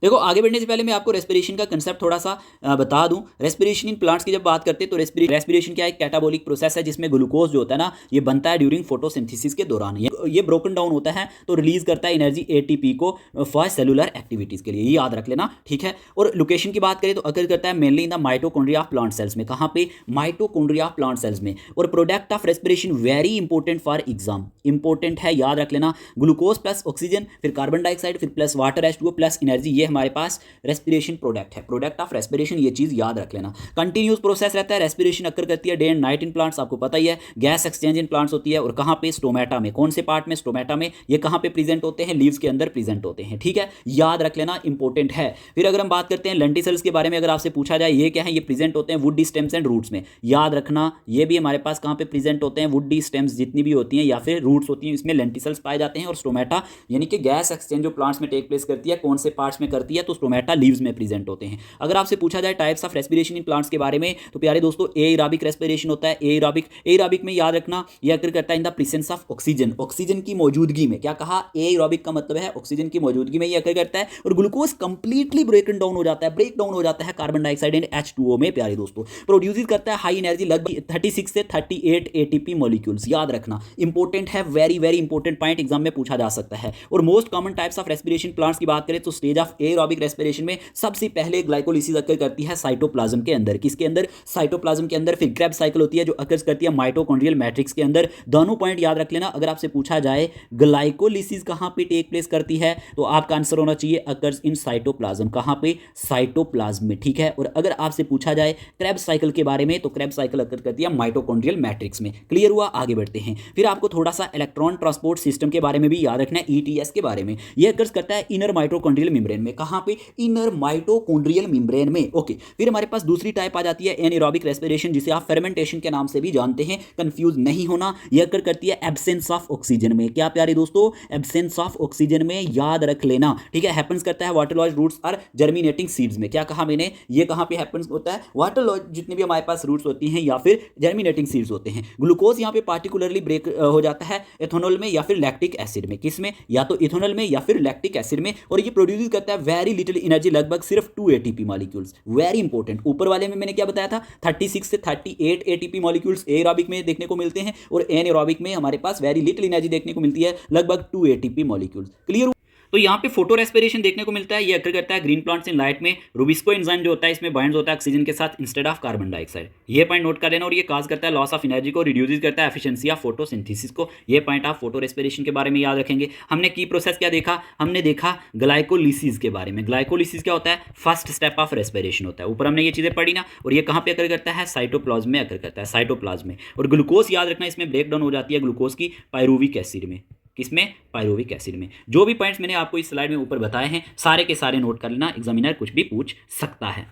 देखो आगे बढ़ने से पहले मैं आपको रेस्पिरेशन का कंसेप्ट थोड़ा सा बता दूं। रेस्पिरेशन इन प्लांट्स की जब बात करते हैं तो रेस्पिरेशन क्या एक कैटाबोलिक प्रोसेस है जिसमें ग्लूकोज जो होता है ना ये बनता है ड्यूरिंग फोटोसिंथेसिस के दौरान। ये ब्रोकन डाउन होता है तो रिलीज करता है एनर्जी ATP को फॉर सेलुलर एक्टिविटीज के लिए, ये याद रख लेना। ठीक है, और लोकेशन की बात करें तो अकर करता है mainly in the mitochondria of plant cells में। कहाँ पे, माइटोकॉन्ड्रिया ऑफ प्लांट सेल्स में। और product of respiration very important for exam, important है, याद रख लेना। ग्लूकोज प्लस ऑक्सीजन, फिर कार्बन डाइऑक्साइड, फिर plus water H2O plus energy, ये हमारे पास रेस्पिरेशन प्रोडक्ट है, प्रोडक्ट ऑफ रेस्पिरेशन, ये चीज याद रख लेना। कंटिन्यूस प्रोसेस रहता है, रेस्पिरेशन अकर करती है day and night in plants, आपको पता ही है। गैस एक्सचेंज इन प्लांट्स होती है, और कहां पे, स्टोमेटा में। कौन से पार्ट में, स्टोमेटा में। ये कहां पे प्रेजेंट होते हैं, लीव्स के अंदर प्रेजेंट होते हैं। ठीक है, याद रख लेना, इंपॉर्टेंट है। फिर अगर हम बात करते हैं लेंटिसल्स के बारे में, अगर आपसे पूछा जाए ये क्या है, ये प्रेजेंट होते हैं वुडी स्टेम्स एंड रूट्स में। याद रखना, ये भी हमारे पास कहां पे प्रेजेंट होते हैं, वुडी स्टेम्स जितनी भी होती हैं या फिर रूट्स होती हैं, इसमें लेंटिसल्स पाए जाते हैं। और स्टोमेटा यानी कि गैस एक्सचेंज जो प्लांट्स में टेक प्लेस करती है, कौन से पार्ट्स में करती है, तो स्टोमेटा लीव्स में प्रेजेंट होते हैं। अगर आपसे पूछा जाए types of respiration in plants के बारे में, तो प्यारे दोस्तों एरोबिक रेस्पिरेशन होता है। एरोबिक में याद रखना यह अकर करता है in the presence of oxygen, oxygen की मौजूदगी में। क्या कहा, एरोबिक का मतलब है ऑक्सीजन की मौजूदगी में ये अकर करता है। और ग्लूकोज कंप्लीटली ब्रेक डाउन हो जाता है कार्बन डाइऑक्साइड एंड H2O में प्यारे दोस्तों। प्रोड्यूस करता है हाई एनर्जी लगभग 36 से 38 ATP मॉलिक्यूल्स, याद रखना, इंपॉर्टेंट है, very very important point, exam में पूछा जा सकता है। और most common types of respiration plants की बात करें तो स्टेज ऑफ एरोबिक रेस्पिरेशन में सबसे पहले ग्लाइकोलिसिस अकर करती है साइटोप्लाज्म के अंदर। किसके अंदर, साइटोप्लाज्म के अंदर। फिर क्रेब्स साइकिल होती है जो अकर करती है माइटोकॉन्ड्रियल मैट्रिक्स के अंदर। दोनों पॉइंट याद रख लेना। अगर आपसे पूछा जाए ग्लाइकोलिसिस कहां पे टेक प्लेस करती है, तो आपका आंसर होना चाहिए अकर्स इन साइटोप्लाज्म। कहां पे, साइटोप्लाज्म में। ठीक है, और अगर आपसे पूछा जाए क्रेब्स साइकिल के बारे में, तो क्रेब्स साइकिल अकर करती है माइटोकॉन्ड्रियल मैट्रिक्स में। क्लियर हुआ, आगे बढ़ते हैं। फिर आपको थोड़ा सा इलेक्ट्रॉन ट्रांसपोर्ट सिस्टम के बारे में भी याद रखना है, ETS के बारे में। यह अकर करता है इनर माइटोकॉन्ड्रियल मेम्ब्रेन में। कहां पे, इनर माइटोकॉन्ड्रियल मेम्ब्रेन में। ओके, फिर हमारे पास दूसरी टाइप आ जाती है एनएरोबिक रेस्पिरेशन, जिसे आप फेर्मेंटेशन के नाम से भी जानते हैं, कंफ्यूज नहीं होना। यह अकर करती है एब्सेंस ऑफ ऑक्सीजन में। क्या प्यारे दोस्तों, एब्सेंस ऑफ ऑक्सीजन में, याद रख लेना। ठीक है, हैपेंस करता है वाटर लॉज रूट्स और जर्मिनेटिंग सीड्स में। क्या कहा मैंने, ये कहां पे हैपेंस होता है, वाटर लॉज जितने भी हमारे पास रूट्स होती हैं या फिर जर्मिनेटिंग सीड्स होते हैं। ग्लूकोज यहां पे पार्टिकुलरली ब्रेक हो जाता है एथेनॉल में या फिर लैक्टिक एसिड में। किसमें, या तो इथेनॉल में या फिर लैक्टिक एसिड में। और ये प्रोड्यूस करता है वेरी लिटिल एनर्जी, लगभग सिर्फ 2 ATP मॉलिक्यूल्स। वेरी इंपॉर्टेंट, ऊपर वाले में मैंने क्या बताया था, 36 से 38 ATP मॉलिक्यूल्स एरोबिक में देखने को मिलते हैं, और एनएरोबिक में हमारे पास वेरी लिटिल एनर्जी देखने को मिलती है, लगभग 2 ATP मॉलिक्यूल्स। क्लियर। तो यहाँ पे फोटो रेस्पिरेशन देखने को मिलता है, ये अकर करता है ग्रीन प्लांट्स इन लाइट में। रूबिस्को एंजाइम जो होता है इसमें बाइंड्स होता है ऑक्सीजन के साथ इंस्टेड ऑफ कार्बन डाइऑक्साइड, ये पॉइंट नोट कर लेना। और ये काज करता है लॉस ऑफ एनर्जी को, रिड्यूस करता है एफिशिएंसी ऑफ फोटोसिंथेसिस को, ये पॉइंट आप फोटो रेस्पिरेशन के बारे में याद रखेंगे। हमने की प्रोसेस क्या देखा, हमने देखा ग्लाइकोलिसिस के बारे में। ग्लाइकोलिसिस क्या होता है, फर्स्ट स्टेप ऑफ रेस्पिरेशन होता है। ऊपर हमने ये चीजें पढ़ी ना, और ये कहाँ पे अकर करता है, साइटोप्लाज्म में अकर करता है, साइटोप्लाज्म में। और ग्लूकोज याद रखना, इसमें ब्रेक डाउन हो जाती है ग्लूकोज की पायरुविक एसिड में। किसमें, पायरुविक एसिड में। जो भी पॉइंट्स मैंने आपको इस स्लाइड में ऊपर बताए हैं सारे के सारे नोट कर लेना, एग्जामिनर कुछ भी पूछ सकता है।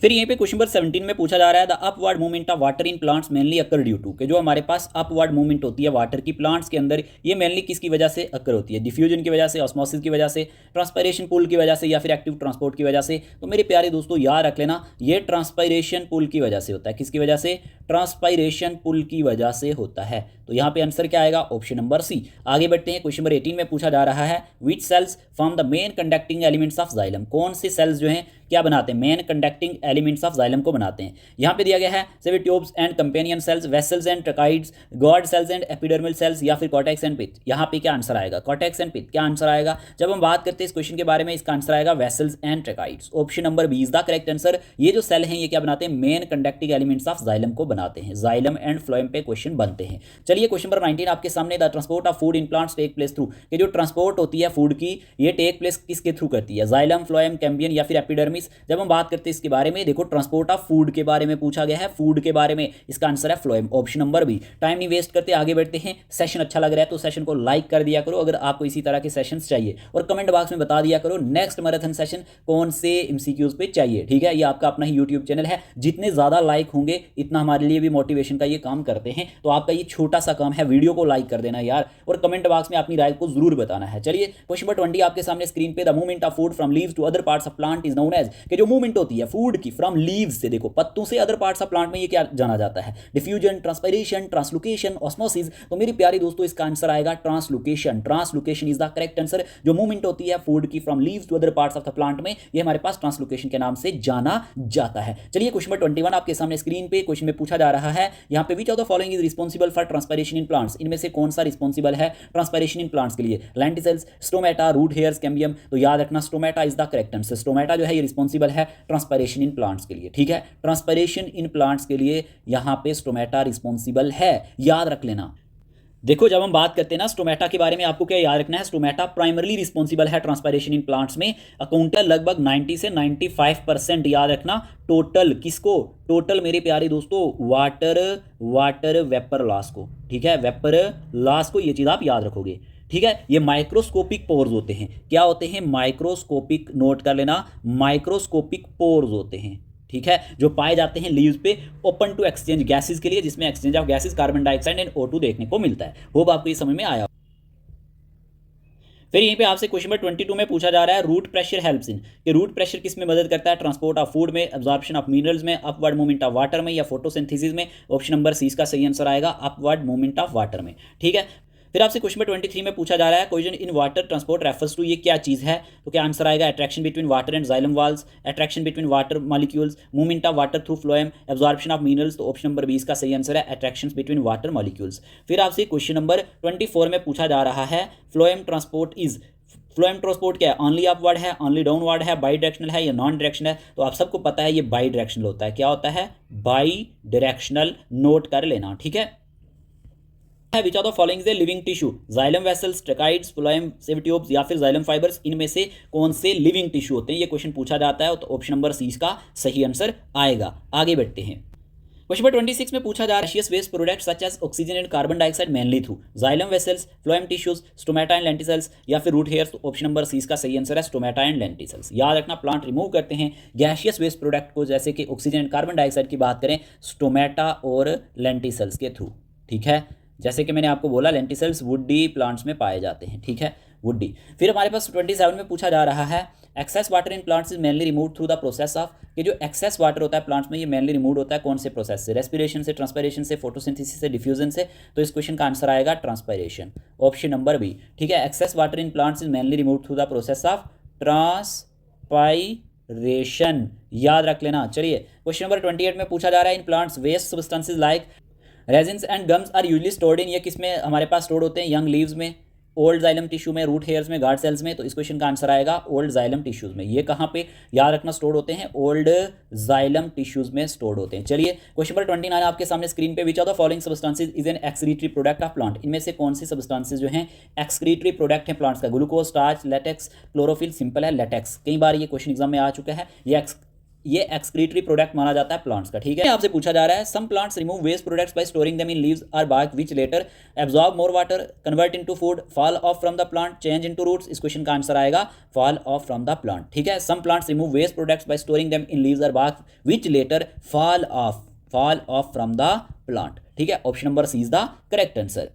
फिर यहीं पे क्वेश्चन नंबर 17 में पूछा जा रहा है the upward movement of water in plants mainly occur due to, कि जो हमारे पास अपवर्ड मूवमेंट होती है वाटर की प्लांट्स के अंदर, ये मेनली किसकी वजह से अकर होती है, डिफ्यूजन की वजह से, ऑस्मोसिस की वजह से, ट्रांसपायरेशन पुल की वजह से, या फिर एक्टिव ट्रांसपोर्ट की वजह से। तो मेरे प्यारे दोस्तों याद रख लेना, ये ट्रांसपायरेशन पुल की वजह से होता है। किसकी वजह से, ट्रांसपायरेशन पुल की वजह से होता है। तो यहाँ पे आंसर क्या आएगा, ऑप्शन नंबर सी। आगे बढ़ते हैं, क्वेश्चन नंबर 18 में पूछा जा रहा है which cells form the main conducting elements of xylem, कौन से सेल्स जो हैं क्या बनाते हैं, main conducting elements of xylem को बनाते हैं। यहाँ पे दिया गया है sieve tubes and companion cells, vessels and tracheids, guard cells and epidermal cells, या फिर कॉर्टेक्स एंड पिथ। यहाँ पे क्या आंसर आएगा, कॉर्टेक्स एंड पिथ। क्या आंसर आएगा, जब हम बात करते हैं इस क्वेश्चन के बारे में, इसका आंसर आएगा vessels and tracheids. Option number B is the correct answer. ये जो सेल हैं ये क्या बनाते हैं, main conducting elements of xylem को बनाते हैं। जाइलम एंड फ्लोएम पे क्वेश्चन बनते हैं। चलिए क्वेश्चन नंबर 19 आपके सामने, the transport of food in plants take place through, कि जो ट्रांसपोर्ट होती है फूड की ये टेक प्लेस किसके थ्रू करती है, जाइलम, फ्लोएम, कैम्बियन या फिर एपिडर्मिस। जब हम बात करते हैं इसके बारे में, देखो ट्रांसपोर्ट ऑफ फूड के बारे में पूछा गया है, फूड के बारे में, इसका आंसर है phloem, option number B. Time नहीं वेस्ट करते, आगे बढ़ते हैं। सेशन अच्छा लग रहा है तो सेशन को लाइक कर दिया करो अगर आपको इसी तरह के सेशंस चाहिए, और कमेंट बॉक्स में बता दिया करो नेक्स्ट मैराथन सेशन कौन से एमसीक्यूज पे चाहिए। ठीक है, ये आपका अपना ही यूट्यूब चैनल है, जितने ज्यादा लाइक होंगे इतना हमारे लिए भी मोटिवेशन का ये काम करते हैं। तो आपका ये छोटा सा काम है, वीडियो को लाइक कर देना यार, और कमेंट बॉक्स में अपनी राय को जरूर बताना है। चलिए क्वेश्चन नंबर 20 आपके सामने स्क्रीन पे, the movement of food from leaves to other parts of plant is known as, कि जो मूवमेंट होती है फूड की फ्रॉम लीव्स से, देखो पत्तों से अदर पार्ट्स ऑफ प्लांट में, ये क्या जाना जाता है, डिफ्यूजन, ट्रांसपायरेशन, ट्रांसलोकेशन, ऑस्मोसिस। तो मेरे प्यारे दोस्तों इसका आंसर आएगा translocation. Translocation is the correct answer. जो मूवमेंट होती है फूड की from leaves to other parts of the plant में, ये हमारे पास ट्रांसलोकेशन के नाम से जाना जाता है। चलिए क्वेश्चन नंबर 21 आपके सामने स्क्रीन पे, क्वेश्चन में पूछा जा रहा है यहाँ पे, विच of the following is responsible for transpiration in plants, इनमें से कौन सा रिस्पांसिबल है ट्रांसपायरेशन इन प्लांट्स के लिए, lenticels, stomata, root hairs, cambium. तो याद रखना stomata is the correct answer. Stomata जो है ये रिस्पांसिबल है ट्रांसपायरेशन इन प्लांट्स के लिए। ठीक है, ट्रांसपायरेशन इन प्लांट्स के लिए यहाँ पे स्टोमेटा रिस्पांसिबल है, याद रख लेना। देखो जब हम बात करते हैं ना स्टोमेटा के बारे में, आपको क्या याद रखना है, स्टोमेटा प्राइमरली रिस्पांसिबल है ट्रांसपायरेशन इन प्लांट्स में, अकाउंट लगभग 90 से 95%। याद रखना टोटल किसको, टोटल मेरे प्यारे दोस्तों वाटर वेपर लॉस को। ठीक है, वेपर लॉस को, ये चीज़ आप याद रखोगे। ठीक है, ये माइक्रोस्कोपिक पोर्स होते हैं। क्या होते हैं, माइक्रोस्कोपिक, नोट कर लेना, माइक्रोस्कोपिक पोर्स होते हैं। ठीक है, जो पाए जाते हैं लीव्स पे, ओपन टू एक्सचेंज गैसेस के लिए, जिसमें exchange of gases carbon dioxide and O2 देखने को मिलता है। होप आपको ये समझ में आया। फिर यहीं पे आपसे क्वेश्चन नंबर 22 में पूछा जा रहा है रूट प्रेशर हेल्प्स इन, कि रूट प्रेशर किस में मदद करता है, ट्रांसपोर्ट ऑफ फूड में, एब्जॉर्प्शन ऑफ मिनरल्स में, अपवर्ड मूवमेंट ऑफ वाटर में, या फोटोसिंथेसिस में। ऑप्शन नंबर सी इसका सही आंसर आएगा, अपवर्ड मूवमेंट ऑफ वाटर में। ठीक है, फिर आपसे क्वेश्चन नंबर 23 में पूछा जा रहा है cohesion in water transport refers to, ये क्या चीज़ है। तो क्या आंसर आएगा, attraction between water and xylem walls, attraction between water molecules, movement of water through phloem, absorption of minerals. तो ऑप्शन नंबर 20 का सही आंसर है अट्रैक्शन बिटवीन वाटर मॉलिक्यूल्स। फिर आपसे क्वेश्चन नंबर 24 में पूछा जा रहा है phloem transport is, phloem transport क्या है, ऑनली अपवर्ड है, ऑनली डाउनवर्ड है, बाई डायरेक्शनल है, या नॉन डायरेक्शनल है। तो आप सबको पता है ये बाई डायरेक्शनल होता है। क्या होता है, बाई डायरेक्शनल, नोट कर लेना। ठीक है, which of the following is a living tissue, xylem vessels, tracheids, phloem, sieve tubes या फिर जाइलम फाइबर्स, इनमें से कौन से लिविंग टिश्यू होते हैं, ये क्वेश्चन पूछा जाता है। तो ऑप्शन नंबर सी इसका सही आंसर आएगा। आगे बढ़ते हैं, क्वेश्चन नंबर 26 में पूछा जा रहा है waste product such as oxygen and carbon dioxide mainly through xylem vessels, phloem tissues, stomata and lenticels, या फिर रूट हेयर्स। तो ऑप्शन नंबर सी इसका सही आंसर है स्टोमेटा एंड लेंटिसेल्स। याद रखना प्लांट रिमूव करते हैं गैशियस वेस्ट प्रोडक्ट को, जैसे कि ऑक्सीजन एंड कार्बन डाइऑक्साइड की बात करें, स्टोमेटा और लेंटिसेल्स के थ्रू। ठीक है, जैसे कि मैंने आपको बोला लेंटिसेल्स वुडी प्लांट्स में पाए जाते हैं। ठीक है, वुडी। फिर हमारे पास 27 में पूछा जा रहा है excess water in plants is mainly remove through the process of, कि जो एक्सेस वाटर होता है प्लांट्स में ये मेनली रिमूव होता है कौन से प्रोसेस से, रेस्पिरेशन से, ट्रांसपायरेशन से, फोटोसिंथेसिस से, डिफ्यूजन से। तो इस क्वेश्चन का आंसर आएगा ट्रांसपायरेशन, ऑप्शन नंबर बी। ठीक है, excess water in plants is mainly remove through the process of transpiration, याद रख लेना। चलिए क्वेश्चन नंबर 28 में पूछा जा रहा है in plants waste substances like resins and gums are usually stored in, ये किस में हमारे पास स्टोर्ड होते हैं, यंग लीव्स में, ओल्ड जाइलम टिश्यू में, रूट हेयर्स में, गार्ड सेल्स में, तो इस क्वेश्चन का आंसर आएगा ओल्ड जाइलम टिश्यूज में। ये कहाँ पे याद रखना स्टोर होते हैं? ओल्ड जाइलम टिश्यूज में स्टोर होते हैं। चलिए क्वेश्चन नंबर 29 आपके सामने स्क्रीन पे, विच of the following substances is an excretory product of plant? इनमें से कौन सी सब्सटेंसेस जो हैं एक्सक्रीटरी प्रोडक्ट है प्लांट्स का? Glucose, starch, latex, chlorophyll. Simple है, लेटेक्स। कई बार ये क्वेश्चन एग्जाम में आ चुका है। ये एक्सक्रीटरी प्रोडक्ट माना जाता है प्लांट्स का, ठीक है। आपसे पूछा जा रहा है some plants remove waste products by storing them in leaves और bark which later absorb more water, convert into food, fall off from the plant, change into roots. इस क्वेश्चन का आंसर आएगा fall off from the plant, ठीक है। Some plants remove waste products by storing them in leaves और bark which later fall off from the plant, ठीक है। Option number C is the correct answer.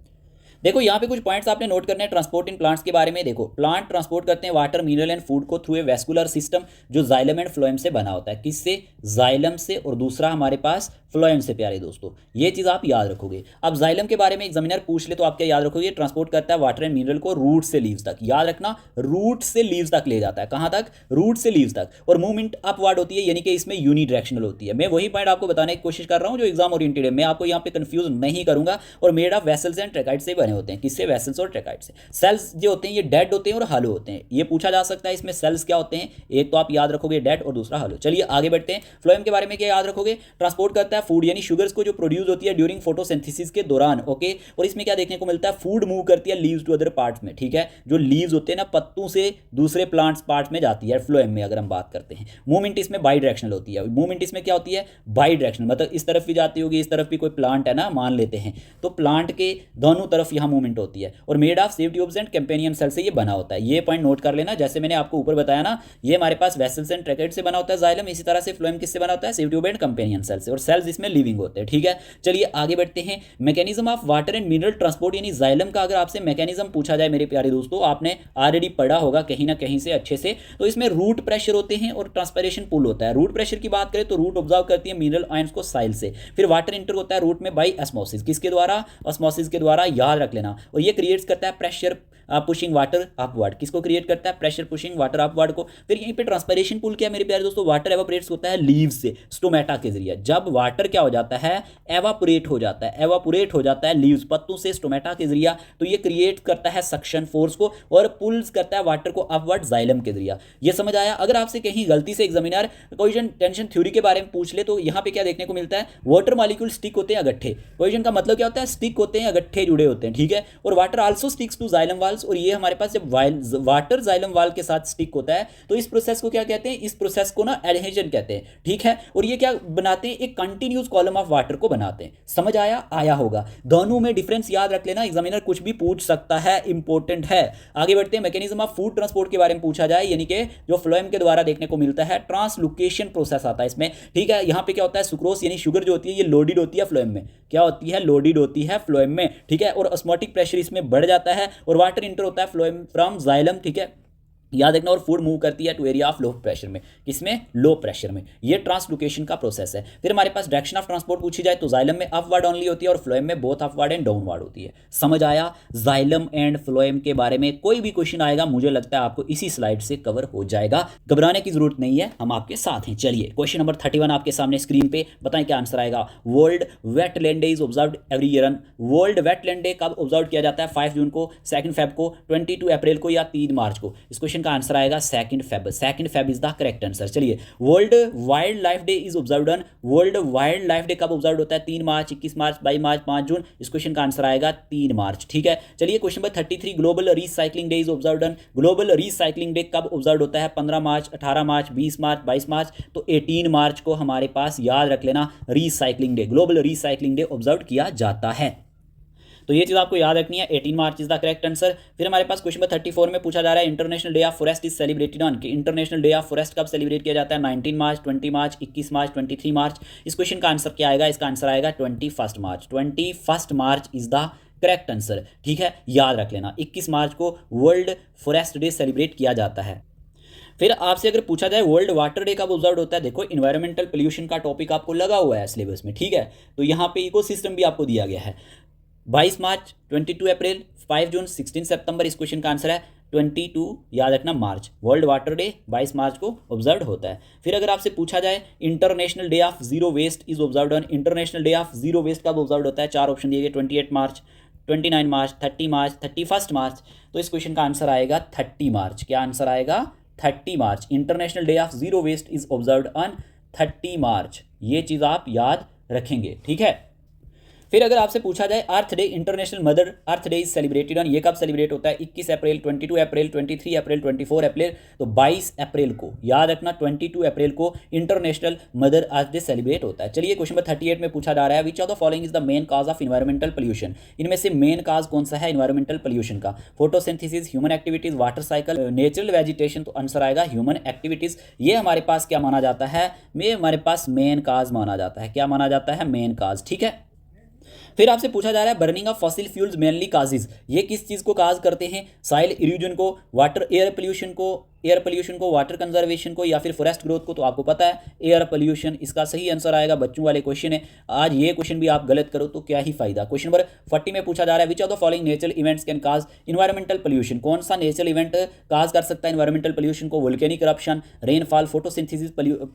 देखो यहाँ पे कुछ पॉइंट्स आपने नोट करने हैं ट्रांसपोर्ट इन प्लांट्स के बारे में। देखो प्लांट ट्रांसपोर्ट करते हैं वाटर, मिनरल एंड फूड को थ्रू ए वेस्कुलर सिस्टम जो जाइलम एंड फ्लोएम से बना होता है। किससे? जाइलम से, और दूसरा हमारे पास फ्लोएम से। प्यारे दोस्तों ये चीज़ आप याद रखोगे। अब जाइलम के बारे में एग्जामिनर पूछ ले तो आप क्या याद रखोगे? ट्रांसपोर्ट करता है वाटर एंड मिनरल को रूट से लीव्स तक। याद रखना रूट से लीव्स तक ले जाता है। कहाँ तक? रूट से लीव्स तक। और मूवमेंट अपवर्ड होती है, यानी कि इसमें यूनिडायरेक्शनल होती है। मैं वही पॉइंट आपको बताने की कोशिश कर रहा हूँ जो एग्जाम ओरिएंटेड है। मैं आपको यहाँ पे कंफ्यूज नहीं करूंगा। और मेड ऑफ वेसल्स एंड ट्रैकाइट से बने होते हैं। किससे? वेसल्स और ट्रैकाइट से। सेल्स जो होते हैं ये डेड होते हैं और हालो होते हैं। ये पूछा जा सकता है इसमें सेल्स क्या होते हैं, एक तो आप याद रखोगे डेड और दूसरा हालो। चलिए आगे बढ़ते हैं। फ्लोएम के बारे में क्या याद रखोगे? ट्रांसपोर्ट करता है फूड यानी शुगर्स जो प्रोड्यूस होती है ड्यूरिंग फोटोसिंथेसिस के दौरान, ओके। और इसमें क्या देखने को मिलता है? फूड मूव करती है लीव्स टू अदर पार्ट्स में, ठीक है। जो लीव्स होते हैं ना पत्तों से दूसरे प्लांट्स पार्ट्स में जाती है फ्लोएम में। अगर हम बात करते हैं मूवमेंट इसमें बाई डायरेक्शनल होती है। मूवमेंट इसमें क्या होती है? बाई डायरेक्शनल, मतलब इस तरफ भी जाती होगी, इस तरफ भी कोई प्लांट है ना मान लेते हैं, तो प्लांट के दोनों तरफ यहाँ मूवमेंट होती है। और made of sieve tubes and companion cell से ये बना होता है। ये पॉइंट नोट कर लेना। जैसे मैंने आपको ऊपर बताया ना, ये हमारे पास वेसल्स एंड ट्रैकेट से बना होता है जाइलम, इसी तरह से फ्लोएम किससे बना होता है? Save tube and companion cell से। और सेल्स इसमें लिविंग होते हैं, ठीक है। चलिए आगे बढ़ते हैं। Mechanism of water and mineral transport यानी जाइलम का अगर आपसे मैकेनिज्म पूछा जाए मेरे प्यारे दोस्तों, आपने ऑलरेडी पढ़ा होगा कहीं ना कहीं से अच्छे से। तो इसमें रूट प्रेशर होते हैं और ट्रांसपिरेशन पुल होता है। रूट प्रेशर की बात करें तो रूट ऑब्जर्व करती है मिनरल आयंस को साइल से। फिर वाटर इंटर होता है रूट में बाई ऑस्मोसिस। किसके द्वारा? ऑस्मोसिस के द्वारा, याद रख लेना। और ये क्रिएट्स करता है प्रेशर पुशिंग वाटर अपवर्ड। किसको क्रिएट करता है? प्रेशर पुशिंग वाटर अपवर्ड को। फिर यहीं पे ट्रांसपिरेशन पुल क्या है मेरे प्यारे दोस्तों? वाटर एवापोरेट्स होता है लीव्स से स्टोमेटा के जरिए। जब वाटर क्या हो जाता है? एवापोरेट हो जाता है। एवापोरेट हो जाता है लीव्स पत्तों से स्टोमेटा के जरिए, तो ये क्रिएट करता है सक्शन फोर्स को और पुल्स करता है वाटर को अपवर्ड जाइलम के जरिए। ये समझ आया? अगर आपसे कहीं गलती से एग्जामिनर कोहेजन टेंशन थ्योरी के बारे में पूछ ले तो यहाँ पे क्या देखने को मिलता है? वाटर मॉलिक्यूल स्टिक होते हैं अगट्ठे। कोहेजन का मतलब क्या होता है? स्टिक होते हैं, अगट्ठे जुड़े होते हैं, ठीक है। और water also sticks to xylem walls. और ये हमारे पास जब वाटर जाइलम वाल के साथ स्टिक होता है तो इस प्रोसेस को क्या कहते हैं? इस प्रोसेस को ना एडहेजन कहते हैं, ठीक है। और ये क्या बनाते हैं? एक कंटिन्यूस कॉलम ऑफ वाटर को बनाते हैं। समझ आया होगा। दोनों में डिफरेंस याद रख लेना, एग्जामिनर कुछ भी पूछ सकता है, इंपॉर्टेंट है। आगे बढ़ते हैं। मैकेनिज्म ऑफ फूड ट्रांसपोर्ट के बारे में पूछा जाए, यानी कि जो फ्लोएम के द्वारा देखने को मिलता है ट्रांसलोकेशन प्रोसेस आता है इसमें, ठीक है। यहाँ पे क्या होता है? सुक्रोज यानी शुगर जो होती है ये लोडेड होती है फ्लोएम में। क्या होती है? लोडेड होती है फ्लोएम में, ठीक है। और ऑस्मोटिक प्रेशर इसमें बढ़ जाता है और वाटर इंटर होता है फ्लोएम फ्रॉम जाइलम, ठीक है। याद रखना। और फूड मूव करती है to area of low pressure में। किसमें? लो प्रेशर में। ये ट्रांसलोकेशन का प्रोसेस है। फिर हमारे पास डायरेक्शन ऑफ ट्रांसपोर्ट पूछी जाए तो जाइलम में अपवर्ड ओनली होती है और फ्लोएम में बोथ अपवर्ड एंड डाउनवर्ड होती है। समझ आया? जाइलम एंड फ्लोएम के बारे में कोई भी क्वेश्चन आएगा मुझे लगता है आपको इसी स्लाइड से कवर हो जाएगा, घबराने की जरूरत नहीं है, हम आपके साथ हैं। चलिए क्वेश्चन नंबर 31 आपके सामने स्क्रीन पे, बताएं क्या आंसर आएगा। World wetland day is observed every year. World wetland day कब ऑब्जर्व किया जाता है? 5 जून को, 2 फेब को, 22 अप्रैल को या 3 मार्च को? इस क्वेश्चन का आंसर आएगा 2 Feb is the correct answer. चलिए world wildlife day is observed on. World wildlife day कब ऑब्जर्व होता है? 3 मार्च, 21 मार्च, 22 मार्च, 5 जून। इस क्वेश्चन का आंसर आएगा 3 मार्च, ठीक है। चलिए question number 33 global recycling day is observed on. Global recycling day कब ऑब्जर्व होता है? 15 मार्च, 18 मार्च, 20 मार्च, 22 मार्च। तो 18 मार्च को हमारे पास याद रख लेना recycling day, global recycling day observe किया जाता है। तो ये चीज़ आपको याद रखनी है। 18 मार्च इज द करेक्ट आंसर। फिर हमारे पास क्वेश्चन नंबर 34 में पूछा जा रहा है international day of forest is celebrated on. कि इंटरनेशनल डे ऑफ फॉरेस्ट कब सेलिब्रेट किया जाता है? 19 मार्च, 20 मार्च, 21 मार्च, 23 मार्च। इस क्वेश्चन का आंसर क्या आएगा? इसका आंसर आएगा 21 मार्च। 21 मार्च इज द करेक्ट आंसर, ठीक है। याद रख लेना 21 मार्च को वर्ल्ड फॉरेस्ट डे सेलिब्रेट किया जाता है। फिर आपसे अगर पूछा जाए वर्ल्ड वाटर डे कब ऑब्जर्व होता है? देखो इन्वायरमेंटल पोल्यूशन का टॉपिक आपको लगा हुआ है सिलेबस में, ठीक है। तो यहाँ पे इकोसिस्टम भी आपको दिया गया है। 22 मार्च, 22 अप्रैल, 5 जून, 16 सितंबर। इस क्वेश्चन का आंसर है 22, याद रखना मार्च। वर्ल्ड वाटर डे 22 मार्च को ऑब्जर्व होता है। फिर अगर आपसे पूछा जाए international day of zero waste is observed on. International day of zero waste कब ऑब्जर्व होता है? 4 ऑप्शन दिए गए, 28 मार्च, 29 मार्च, 30 मार्च, 31 मार्च, तो इस क्वेश्चन का आंसर आएगा 30 मार्च। क्या आंसर आएगा? 30 March. International day of zero waste is observed on 30 March. ये चीज़ आप याद रखेंगे, ठीक है। फिर अगर आपसे पूछा जाए earth day, international mother earth day is celebrated on, ये कब सेलिब्रेट होता है? 21 अप्रैल, 22 अप्रैल, 23 अप्रैल, 24 अप्रैल, तो 22 अप्रैल को, याद रखना 22 अप्रैल को international mother earth day celebrate होता है। चलिए क्वेश्चन नंबर 38 में पूछा जा रहा है, which of the following is the main cause of environmental pollution. इनमें से मेन काज कौन सा है इन्वायरमेंटल पोल्यूशन का? Photosynthesis, human activities, water cycle, natural vegetation, तो आंसर आएगा ह्यूमन एक्टिविटीज। ये हमारे पास क्या माना जाता है? ये हमारे पास मेन काज माना जाता है। क्या माना जाता है? मेन काज, ठीक है। फिर आपसे पूछा जा रहा है burning of fossil fuels mainly causes, ये किस चीज़ को काज करते हैं? सॉइल इरोजन को, वाटर एयर पोल्यूशन को, वाटर कंजर्वेशन को, या फिर फॉरेस्ट ग्रोथ को? तो आपको पता है एयर पोल्यूशन इसका सही आंसर आएगा। बच्चों वाले क्वेश्चन है, आज ये क्वेश्चन भी आप गलत करो तो क्या ही फायदा। क्वेश्चन नंबर 40 में पूछा जा रहा है, which of the following natural events can cause environmental pollution. कौन सा नेचुरल इवेंट काज कर सकता है इन्वायरमेंटल पोल्यूशन को? Volcanic eruption, rainfall, photosynthesis,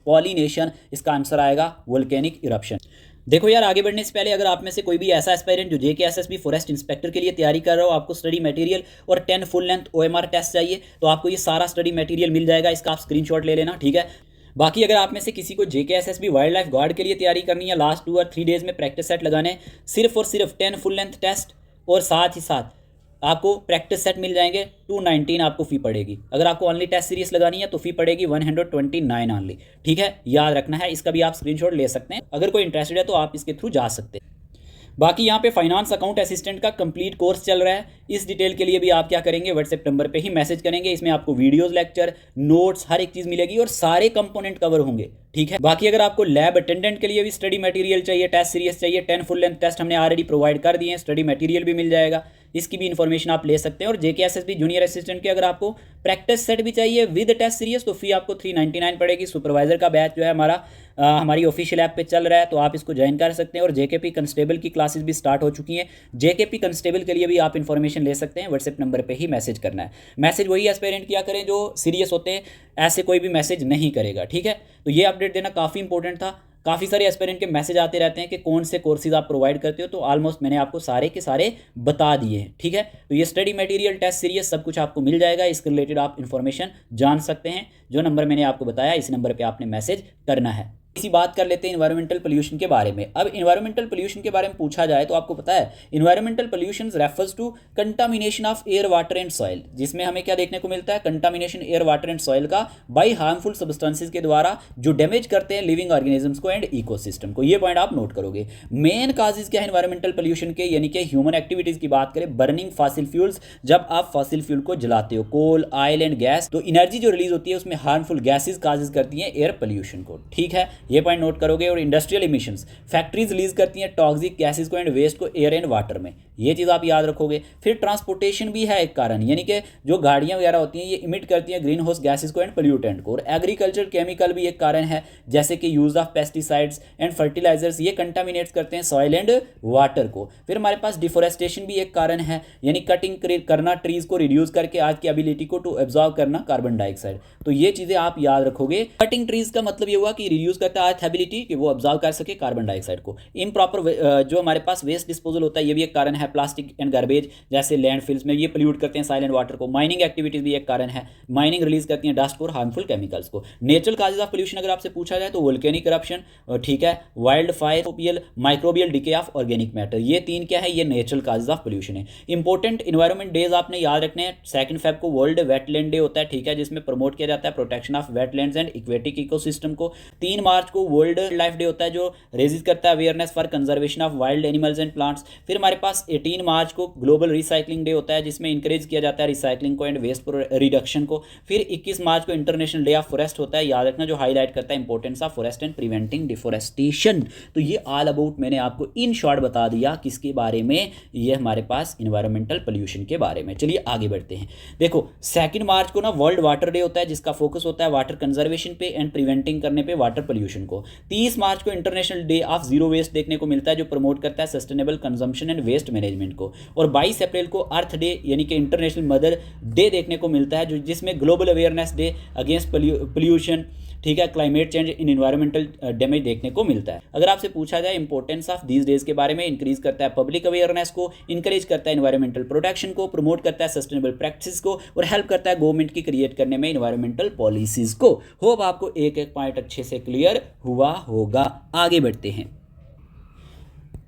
pollination, इसका आंसर आएगा वोल्केनिक इरप्शन। देखो यार, आगे बढ़ने से पहले अगर आप में से कोई भी ऐसा एस्पायरेंट जो JKSSB फॉरेस्ट इंस्पेक्टर के लिए तैयारी कर रहा हो, आपको स्टडी मटेरियल और 10 फुल लेंथ OMR टेस्ट चाहिए, तो आपको ये सारा स्टडी मटेरियल मिल जाएगा। इसका आप स्क्रीनशॉट ले लेना, ठीक है। बाकी अगर आप में से किसी को JKSSB वाइल्ड लाइफ गार्ड के लिए तैयारी करनी है, लास्ट 2 और 3 डेज में प्रैक्टिस सेट लगाने, सिर्फ और सिर्फ 10 फुल लेंथ टेस्ट और साथ ही साथ आपको प्रैक्टिस सेट मिल जाएंगे। 219 आपको फ़ी पड़ेगी। अगर आपको ओनली टेस्ट सीरीज लगानी है तो फ़ी पड़ेगी 129 ओनली, ठीक है, याद रखना है। इसका भी आप स्क्रीनशॉट ले सकते हैं, अगर कोई इंटरेस्टेड है तो आप इसके थ्रू जा सकते हैं। बाकी यहाँ पे फाइनेंस अकाउंट असिस्टेंट का कंप्लीट कोर्स चल रहा है। इस डिटेल के लिए भी आप क्या करेंगे, व्हाट्सएप नंबर पे ही मैसेज करेंगे। इसमें आपको वीडियोस, लेक्चर, नोट्स, हर एक चीज़ मिलेगी और सारे कंपोनेंट कवर होंगे, ठीक है। बाकी अगर आपको लैब अटेंडेंट के लिए भी स्टडी मटेरियल चाहिए, टेस्ट सीरीज चाहिए, 10 फुल लेंथ टेस्ट हमने ऑलरेडी प्रोवाइड कर दिए हैं, स्टडी मटेरियल भी मिल जाएगा, इसकी भी इन्फॉर्मेशन आप ले सकते हैं। और JKSSB जूनियर असिस्टेंट के अगर आपको प्रैक्टिस सेट भी चाहिए विद टेस्ट सीरीज तो फी आपको 399 पड़ेगी। सुपरवाइजर का बैच जो है हमारी ऑफिशियल ऐप पे चल रहा है, तो आप इसको ज्वाइन कर सकते हैं। और JKP कंस्टेबल की क्लासेस भी स्टार्ट हो चुकी हैं। JKP कंस्टेबल के लिए भी आप इन्फॉर्मेशन ले सकते हैं, व्हाट्सएप नंबर पे ही मैसेज करना है। मैसेज वही एस्पायरेंट किया करें जो सीरियस होते हैं, ऐसे कोई भी मैसेज नहीं करेगा, ठीक है। तो ये अपडेट देना काफ़ी इंपॉर्टेंट था। काफ़ी सारे एस्पायरेंट के मैसेज आते रहते हैं कि कौन से कोर्सेज आप प्रोवाइड करते हो, तो ऑलमोस्ट मैंने आपको सारे के सारे बता दिए हैं, ठीक है। तो ये स्टडी मटेरियल, टेस्ट सीरीज सब कुछ आपको मिल जाएगा। इसके रिलेटेड आप इन्फॉर्मेशन जान सकते हैं। जो नंबर मैंने आपको बताया, इस नंबर पर आपने मैसेज करना है। इसी बात कर लेते हैं इन्वायरमेंटल पोल्यूशन के बारे में। अब इन्वायरमेंटल पोल्यूशन के बारे में पूछा जाए तो आपको पता है environmental pollution refers to contamination of air, water and soil, जिसमें हमें क्या देखने को मिलता है, contamination air, water and soil का बाई हार्मफुल सब्सटेंसेस के द्वारा जो डैमेज करते हैं लिविंग ऑर्गेनिजम्स को एंड इकोसिस्टम को। ये पॉइंट आप नोट करोगे। मेन काजेज क्या है इन्वायरमेंटल पोल्यूशन के, यानी कि ह्यूमन एक्टिविटीज की बात करें, बर्निंग फॉसिल फ्यूल्स, जब आप फॉसिल फ्यूल को जलाते हो, कोल, ऑयल एंड गैस, तो एनर्जी जो रिलीज होती है उसमें हार्मफुल गैसेज काजेज करती हैं एयर पोल्यूशन को, ठीक है, ये पॉइंट नोट करोगे। और इंडस्ट्रियल इमिशंस, फैक्ट्रीज रिलीज करती हैं टॉक्सिक गैसेस को एंड वेस्ट को एयर एंड वाटर में, ये चीज़ आप याद रखोगे। फिर ट्रांसपोर्टेशन भी है एक कारण, यानी कि जो गाड़ियां वगैरह होती हैं ये इमिट करती हैं ग्रीन हाउस गैसेस को एंड पोल्यूटेंट को। और एग्रीकल्चर केमिकल भी एक कारण है, जैसे कि use of pesticides and fertilizers, ये कंटामिनेट्स करते हैं सॉइल एंड वाटर को। फिर हमारे पास डिफोरेस्टेशन भी एक कारण है, यानी कटिंग करना ट्रीज को रिड्यूस करके आज की एबिलिटी को टू एब्जॉर्व करना कार्बन डाइऑक्साइड। तो ये चीज़ें आप याद रखोगे। कटिंग ट्रीज का मतलब ये हुआ कि रिड्यूस करता है अर्थ एबिलिटी कि वो ऑब्जर्व कर सके कार्बन डाइऑक्साइड को। इम्प्रॉपर जो हमारे पास वेस्ट डिस्पोजल होता है ये भी एक कारण है। प्लास्टिक एंड गार्बेज जैसे लैंडफिल्स में, ये पोल्यूट करते हैं सॉइल एंड वाटर को। माइनिंग एक्टिविटीज भी एक कारण है, माइनिंग रिलीज करती है डस्ट और हार्मफुल केमिकल्स को। नेचुरल काजेज ऑफ पोल्यूशन अगर आपसे पूछा जाए तो वोल्केनिक इरप्शन, ठीक है, wild fire, microbial decay of organic matter, ये 3 क्या है, ये नेचुरल काजेज ऑफ पोल्यूशन है। इंपॉर्टेंट इन्वायरमेंट डेज आपने याद रखने हैं। 2 फेब को वर्ल्ड वेटलैंड डे होता है, ठीक है, जिसमें प्रमोट किया जाता है protection of wetlands and aquatic ecosystem को। 3 मार्च को वर्ल्ड लाइफ डे होता है जो रेजिस करता है awareness for conservation of wild animals and plants. फिर हमारे पास 18 मार्च को ग्लोबल रिसाइकलिंग डे होता है जिसमें इंकरेज किया जाता है रिसाइकलिंग को एंड वेस्ट रिडक्शन को। फिर 21 मार्च को इंटरनेशनल डे ऑफ फॉरेस्ट होता है, याद रखना, जो हाईलाइट करता है importance of forest and preventing deforestation. तो ये ऑल अबाउट मैंने आपको इन शॉर्ट बता दिया किसके बारे में, ये हमारे पास इन्वायरमेंटल पोल्यूशन के बारे में। चलिए आगे बढ़ते हैं। देखो 2 मार्च को ना वर्ल्ड वाटर डे होता है जिसका फोकस होता है वाटर कंजर्वेशन पे एंड प्रिवेंटिंग करने पे वाटर पोल्यूशन को। 30 मार्च को international day of zero waste देखने को मिलता है जो प्रमोट करता है sustainable consumption and waste management को। और 22 अप्रैल को अर्थ डे यानी कि इंटरनेशनल मदर डे देखने को मिलता है जो जिसमें global awareness day against pollution ठीक है, climate change in environmental damage देखने को मिलता है। अगर आपसे पूछा जाए इंपॉर्टेंस ऑफ दीज डेज के बारे में, इंक्रीज करता है पब्लिक अवेयरनेस को, इंकरेज करता है इन्वायरमेंटल प्रोटेक्शन को, प्रमोट करता है सस्टेनेबल प्रैक्टिस को, और हेल्प करता है गवर्नमेंट की क्रिएट करने में इन्वायरमेंटल पॉलिसीज को। होप आपको एक एक पॉइंट अच्छे से क्लियर हुआ होगा। आगे बढ़ते हैं।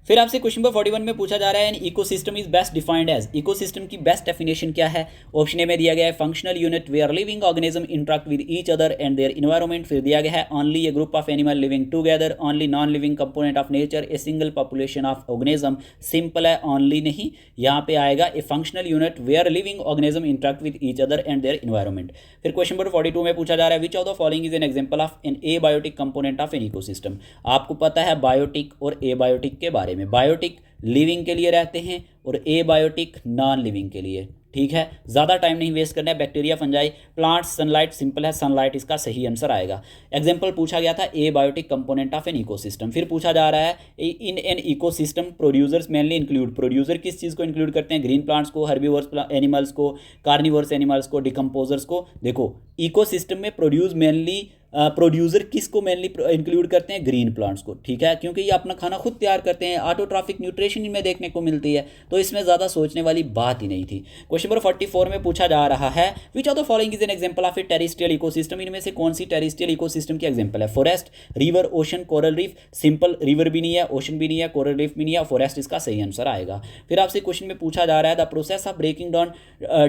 फिर आपसे क्वेश्चन नंबर 41 में पूछा जा रहा है an ecosystem is best defined as. Ecosystem की बेस्ट डेफिनेशन क्या है? ऑप्शन ए में दिया गया है functional unit where living organism interact with each other and their environment. फिर दिया गया है only a group of animal living together, only non living component of nature, a single population of organism. Simple है, only नहीं, यहाँ पे आएगा a functional unit where living organism interact with each other and their environment. फिर question number 42 में पूछा जा रहा है which of the following is an example of an abiotic component of an ecosystem. आपको पता है बायोटिक और एबायोटिक के बारे में। बायोटिक लिविंग के लिए रहते हैं और एबायोटिक नॉन लिविंग के लिए। ठीक है, ज़्यादा टाइम नहीं वेस्ट करना है। Bacteria, fungi, plants, sunlight. Simple है, सनलाइट इसका सही आंसर आएगा। एग्जाम्पल पूछा गया था abiotic component of an ecosystem. फिर पूछा जा रहा है इन an ecosystem producers mainly include. Producer किस चीज़ को इंक्लूड करते हैं? ग्रीन प्लांट्स को, हर्बीवर्स एनिमल्स को, कार्निवर्स एनिमल्स को, डिकम्पोजर्स को। देखो इकोसिस्टम में प्रोड्यूस मेनली प्रोड्यूसर किसको मेनली इंक्लूड करते हैं? ग्रीन प्लांट्स को। ठीक है, क्योंकि ये अपना खाना खुद तैयार करते हैं, ऑटोट्रॉफिक न्यूट्रिशन इनमें देखने को मिलती है, तो इसमें ज़्यादा सोचने वाली बात ही नहीं थी। क्वेश्चन नंबर 44 में पूछा जा रहा है which of the following is an example of A terrestrial ecosystem. इनमें से कौन सी टेरेस्ट्रियल इकोसिस्टम की एग्जांपल है? Forest, river, ocean, coral reef. Simple, river भी नहीं है, ओशन भी नहीं है, कोरल रीफ भी नहीं है, फॉरेस्ट इसका सही आंसर आएगा। फिर आपसे क्वेश्चन में पूछा जा रहा है the process of breaking down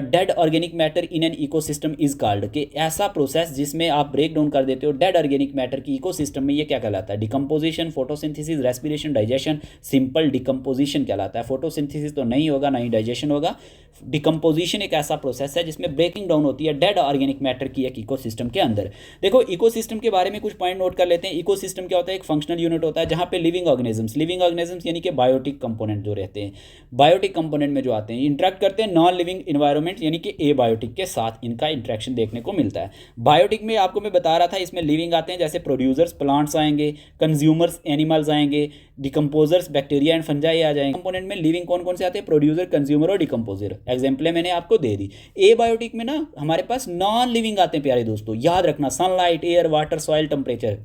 dead organic matter in an ecosystem is called. कि ऐसा प्रोसेस जिसमें आप ब्रेक डाउन कर देते हो डेड ऑर्गेनिक मैटर की इकोसिस्टम में, ये क्या कहलाता है? Decomposition, photosynthesis, respiration, digestion. Simple decomposition कहलाता है। फोटोसिंथेसिस तो नहीं होगा, ना ही डाइजेशन होगा। डिकम्पोजिशन एक ऐसा प्रोसेस है जिसमें ब्रेकिंग डाउन होती है डेड ऑर्गेनिक मैटर की एक इकोसिस्टम के अंदर। देखो इकोसिस्टम के बारे में कुछ पॉइंट नोट कर लेते हैं। इकोसिस्टम क्या होता है? एक फंक्शनल यूनिट होता है जहां पे लिविंग ऑर्गेनिजम्स यानी कि बायोटिक कंपोनेंट जो रहते हैं, बायोटिक कंपोनेंट में जो आते हैं, इंटरेक्ट करते हैं नॉन लिविंग एनवायरनमेंट यानी कि एबायोटिक के साथ, इनका इंटरेक्शन देखने को मिलता है। बायोटिक में आपको मैं बता रहा था इसमें लिविंग आते हैं, जैसे प्रोड्यूसर्स प्लांट्स आएंगे, कंज्यूमर्स एनिमल्स आएंगे, डिकम्पोजर्स बैक्टीरिया एंड फंजाई आ जाएंगे। कंपोनेंट में लिविंग कौन कौन से आते हैं? प्रोड्यूसर, कंज्यूमर और डिकम्पोजर। एग्जाम्पल मैंने आपको दे दी। एबायोटिक में ना हमारे पास नॉन लिविंग आते हैं प्यारे दोस्तों, याद रखना, sunlight, air, water, soil, temperature.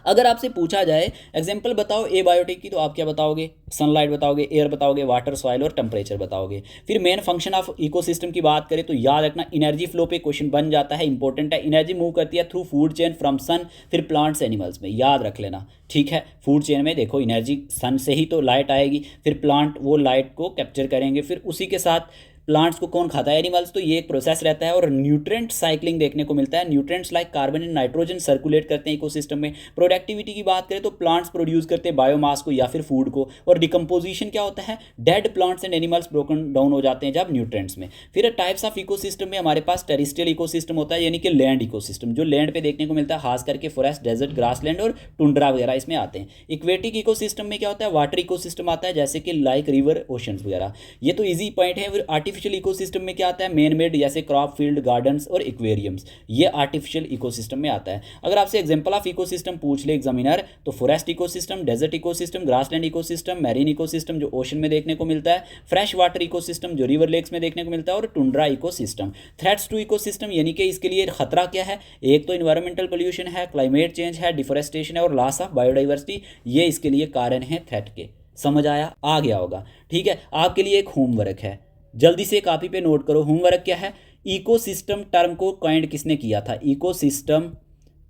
अगर आपसे पूछा जाए एग्जाम्पल बताओ एबायोटिक की, तो आप क्या बताओगे? सनलाइट बताओगे, एयर बताओगे, वाटर, सॉइल और टेम्परेचर बताओगे। फिर मेन फंक्शन ऑफ इकोसिस्टम की बात करें तो याद रखना एनर्जी फ्लो पे क्वेश्चन बन जाता है, इंपॉर्टेंट है। एनर्जी मूव करती है through food chain from sun, फिर प्लांट्स एनिमल्स में, याद रख लेना। ठीक है, फूड चेन में देखो एनर्जी सन से ही तो लाइट आएगी, फिर प्लांट वो लाइट को कैप्चर करेंगे, फिर उसी के साथ प्लांट्स को कौन खाता है? एनिमल्स। तो ये एक प्रोसेस रहता है। और न्यूट्रेंट साइक्लिंग देखने को मिलता है। Nutrients like carbon and nitrogen circulate करते हैं इकोसिस्टम में। प्रोडक्टिविटी की बात करें तो प्लांट्स प्रोड्यूस करते हैं बायोमास को या फिर फूड को। और डिकम्पोजिशन क्या होता है? Dead plants and animals broken down हो जाते हैं जब न्यूट्रेंट्स में। फिर टाइप्स ऑफ इकोसिस्टम में हमारे पास टेरेस्ट्रियल इकोसिस्टम होता है यानी कि लैंड इकोसिस्टम, जो लैंड पे देखने को मिलता है, खास करके फॉरेस्ट, डेजर्ट, ग्रासलैंड और टुंड्रा वगैरह इसमें आते हैं। इक्वेटिक इकोसिस्टम में क्या होता है? वाटर इकोसिस्टम आता है, जैसे कि लाइक रिवर, ओशंस वगैरह। ये तो ईजी पॉइंट है। फिर आर्टिफिशियल इकोसिस्टम में क्या आता है? मैन मेड, जैसे क्रॉप फील्ड, गार्डन्स और एक्वेरियम्स, ये आर्टिफिशियल इकोसिस्टम में आता है। अगर आपसे एग्जांपल ऑफ इकोसिस्टम पूछ ले एग्जामिनर तो forest ecosystem, desert ecosystem, grassland ecosystem, marine ecosystem जो ओशन में देखने को मिलता है, फ्रेश वाटर इकोसिस्टम जो रिवर लेक्स में देखने को मिलता है, और tundra ecosystem. Threats to ecosystem यानी कि इसके लिए खतरा क्या है? एक तो इन्वायरमेंटल पोल्यूशन है, क्लाइमेट चेंज है, डिफोरेस्टेशन है और लॉस ऑफ बायोडाइवर्सिटी, ये इसके लिए कारण है थ्रेट के। समझ आया? आ गया होगा। ठीक है, आपके लिए एक होमवर्क है, जल्दी से कॉपी पे नोट करो। होमवर्क क्या है? इकोसिस्टम टर्म को कॉइंड किसने किया था? Ecosystem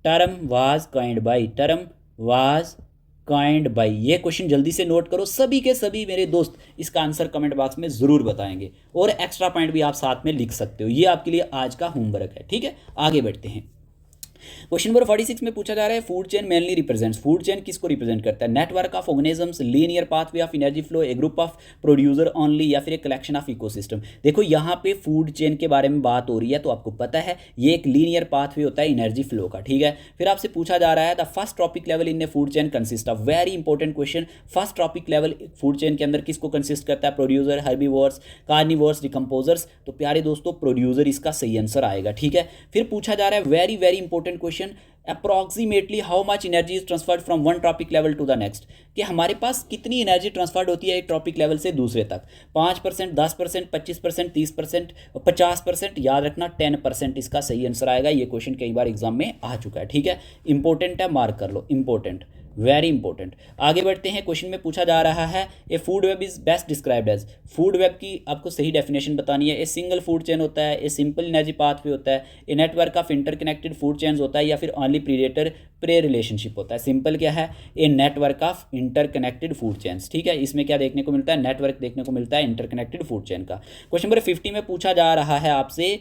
term was coined by, term was coined by. ये क्वेश्चन जल्दी से नोट करो। सभी के सभी मेरे दोस्त इसका आंसर कमेंट बॉक्स में जरूर बताएंगे, और एक्स्ट्रा पॉइंट भी आप साथ में लिख सकते हो। ये आपके लिए आज का होमवर्क है। ठीक है, आगे बढ़ते हैं। क्वेश्चन नंबर 46 में पूछा जा रहा है food chain mainly represents. Food chain किसको रिप्रेजेंट करता है? Network of organisms, linear pathway of energy flow, A group of producer only, या फिर एक कलेक्शन ऑफ इकोसिस्टम। देखो यहाँ पे फूड चेन के बारे में बात हो रही है, तो आपको पता है ये एक लीनियर पाथवे होता है एनर्जी फ्लो का। ठीक है, फिर आपसे पूछा जा रहा है the first trophic level in A food chain consist of. Very important question. First trophic level food chain के अंदर किसको कंसिस्ट करता है? Producer, herbivores, carnivores, decomposers. तो प्यारे दोस्तों प्रोड्यूसर इसका सही आंसर आएगा। ठीक है, फिर पूछा जा रहा है very very important question, approximately how much energy is transferred from one trophic level to the next, कि हमारे पास कितनी एनर्जी ट्रांसफर्ड होती है एक ट्रॉपिक लेवल से दूसरे तक, 5%, 10%, 25%, 30%, 50%, याद रखना 10% इसका सही आंसर आएगा। ये क्वेश्चन कई बार एग्जाम में आ चुका है, ठीक है, इंपॉर्टेंट है, मार्क कर लो, इंपॉर्टेंट, वेरी इंपॉर्टेंट। आगे बढ़ते हैं, क्वेश्चन में पूछा जा रहा है a food web is best described as, food web की आपको सही डेफिनेशन बतानी है। ए सिंगल फूड चेन होता है, ए सिंपल एनर्जी पाथवे होता है, a network of interconnected food chains होता है, या फिर ओनली प्रीडेटर प्रे रिलेशनशिप होता है। सिंपल क्या है, a network of interconnected food chains, ठीक है। इसमें क्या देखने को मिलता है, नेटवर्क देखने को मिलता है इंटरकनेक्टेड फूड चेन का। क्वेश्चन नंबर 50 में पूछा जा रहा है आपसे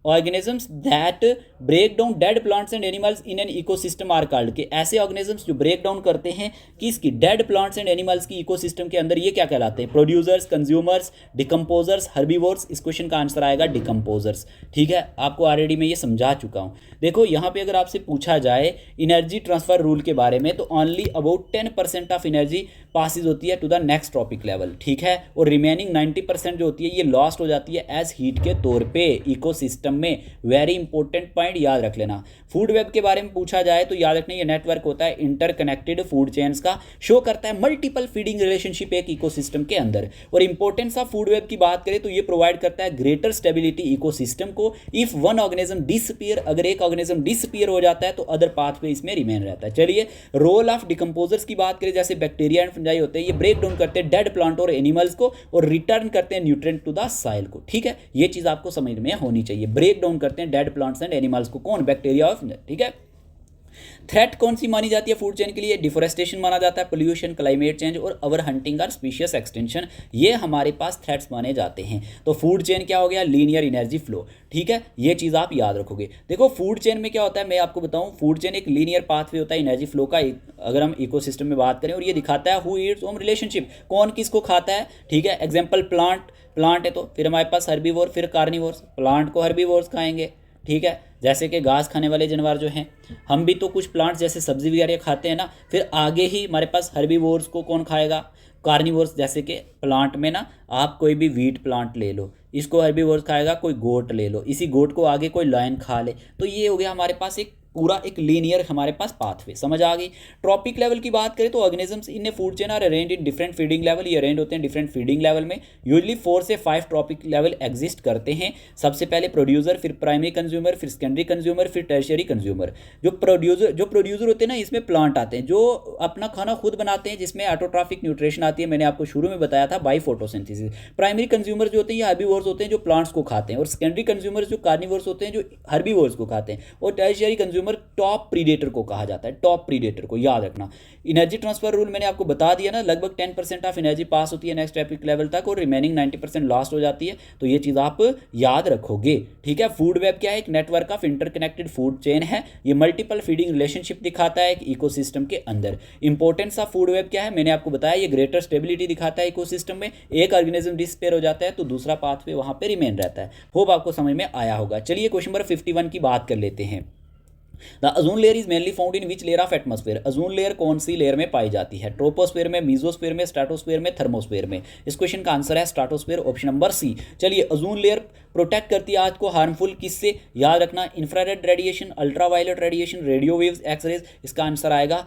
organisms that break down dead plants and animals in an ecosystem are called, के ऐसे ऑर्गेनिजम्स जो ब्रेक डाउन करते हैं किसकी, डेड प्लांट्स एंड एनिमल्स की इकोसिस्टम के अंदर, ये क्या कहलाते हैं, प्रोड्यूसर्स, कंज्यूमर्स, डिकम्पोजर्स, हर्बीवोर्स। इस क्वेश्चन का आंसर आएगा डिकम्पोजर्स, ठीक है। आपको ऑलरेडी मैं ये समझा चुका हूँ। देखो यहाँ पे अगर आपसे पूछा जाए एनर्जी ट्रांसफर रूल के बारे में, तो only about 10% of energy passes होती है to the next trophic level, ठीक है, और रिमेनिंग 90% जो होती है ये लॉस्ट हो जाती है एज हीट के तौर पे इकोसिस्टम में। वेरी इंपॉर्टेंट पॉइंट याद रख लेना। फूड वेब के बारे में पूछा जाए तो याद रखना ये नेटवर्क होता है इंटरकनेक्टेड फूड चेन्स का, शो करता है मल्टीपल फीडिंग रिलेशनशिप एक इकोसिस्टम के अंदर। और इंपॉर्टेंस ऑफ फूड वेब की बात करें तो ये प्रोवाइड करता है ग्रेटर स्टेबिलिटी इकोसिस्टम को। इफ वन ऑर्गेनिज्म डिसअपीयर, अगर एक ऑर्गेनिज्म डिसअपीयर हो जाता है तो अदर पाथ पे इसमें रिमेन रहता है। चलिए, रोल ऑफ डिकम्पोजर्स की बात करें, जैसे बैक्टीरिया एंड फंजाई होते हैं, ये ब्रेक डाउन करते हैं डेड प्लांट और एनिमल्स को और रिटर्न करते हैं न्यूट्रिएंट टू द सॉइल को, ठीक है। ये चीज आपको समझ में होनी चाहिए। ब्रेक डाउन करते हैं डेड प्लांट्स एंड एनिमल्स को, कौन, बैक्टीरिया और फंजाई, ठीक है। थ्रेट कौन सी मानी जाती है फूड चेन के लिए, डिफोरेस्टेशन माना जाता है, पोल्यूशन, क्लाइमेट चेंज और ओवर हंटिंग और स्पीशीज एक्सटेंशन, ये हमारे पास थ्रेट्स माने जाते हैं। तो फूड चेन क्या हो गया, लीनियर एनर्जी फ्लो, ठीक है, ये चीज़ आप याद रखोगे। देखो फूड चेन में क्या होता है, मैं आपको बताऊं, फूड चेन एक लीनियर पाथवे होता है एनर्जी फ्लो का, अगर हम इकोसिस्टम में बात करें, और ये दिखाता है हु ईट्स होम रिलेशनशिप, कौन किसको खाता है, ठीक है। एग्जाम्पल प्लांट है तो फिर हमारे पास हर्बीवोर, फिर कार्निवोर्स, प्लांट को हर्बीवोर्स खाएंगे, ठीक है, जैसे कि घास खाने वाले जानवर जो हैं, हम भी तो कुछ प्लांट्स जैसे सब्जी वगैरह खाते हैं ना, फिर आगे ही हमारे पास हर्बीवोर्स को कौन खाएगा, कार्निवोर्स। जैसे कि प्लांट में ना आप कोई भी वीट प्लांट ले लो, इसको हर्बीवोर्स खाएगा, कोई गोट ले लो, इसी गोट को आगे कोई लायन खा ले, तो ये हो गया हमारे पास एक पूरा एक लीनियर हमारे पास पाथवे, समझ आ गई। ट्रॉपिक लेवल की बात करें तो organisms in food chain are arrange in different feeding level, ये अरेंज होते हैं डिफरेंट फीडिंग लेवल में। यूजली 4 से 5 ट्रॉपिक लेवल एग्जिस्ट करते हैं। सबसे पहले प्रोड्यूसर, फिर प्राइमरी कंज्यूमर, फिर सेकेंडरी कंज्यूमर, फिर टर्शियरी कंज्यूमर। जो प्रोड्यूसर होते हैं ना, इसमें प्लांट आते हैं जो अपना खाना खुद बनाते हैं, जिसमें ऑटोट्रॉफिक न्यूट्रिशन आती है, मैंने आपको शुरू में बताया था, बाई फोटोसिंथेसिस। प्राइमरी कंज्यूमर जो होते हैं ये हर्बीवोर्स होते हैं जो प्लांट्स को खाते हैं, और सेकेंडरी कंज्यूमर जो कार्निवोर्स होते हैं जो हर्बीवोर्स को खाते हैं, और टर्शियरी कंज्यूमर टॉप प्रीडेटर को कहा जाता है, टॉप प्रीडेटर को, याद रखना। एनर्जी ट्रांसफर रूल मैंने आपको बता दिया ना, लगभग 10% ऑफ एनर्जी पास होती है नेक्स्ट ट्रॉपिक लेवल तक और रिमेनिंग 90% लॉस्ट हो जाती है, तो ये चीज़ आप याद रखोगे, ठीक है। फूड वेब क्या है, एक network of interconnected food chain है, ये मल्टीपल फीडिंग रिलेशनशिप दिखाता है एक इकोसिस्टम के अंदर। इंपॉर्टेंस ऑफ फूड वेब क्या है, मैंने आपको बताया, ये ग्रेटर स्टेबिलिटी दिखाता है इकोसिस्टम में। एक ऑर्गेनिज्म डिसअपीयर हो जाता है तो दूसरा पाथवे वहां पे रिमेन रहता है। होप आपको समझ में आया होगा। चलिए क्वेश्चन नंबर 51 की बात कर लेते हैं। द अजून layer is mainly found in which layer of atmosphere, अजून लेयर कौन सी लेयर में पाई जाती है, ट्रोपोस्फेयर में, मीजोस्फेयर में, स्ट्रेटोस्फेयर में, थर्मोस्फेयर में। इस क्वेश्चन का आंसर है स्ट्रेटोस्फेयर, ऑप्शन नंबर सी। चलिए, अजून लेयर प्रोटेक्ट करती है आज को हार्मफुल किससे, याद रखना, infrared radiation, ultraviolet radiation, radio waves, x-rays. इसका आंसर आएगा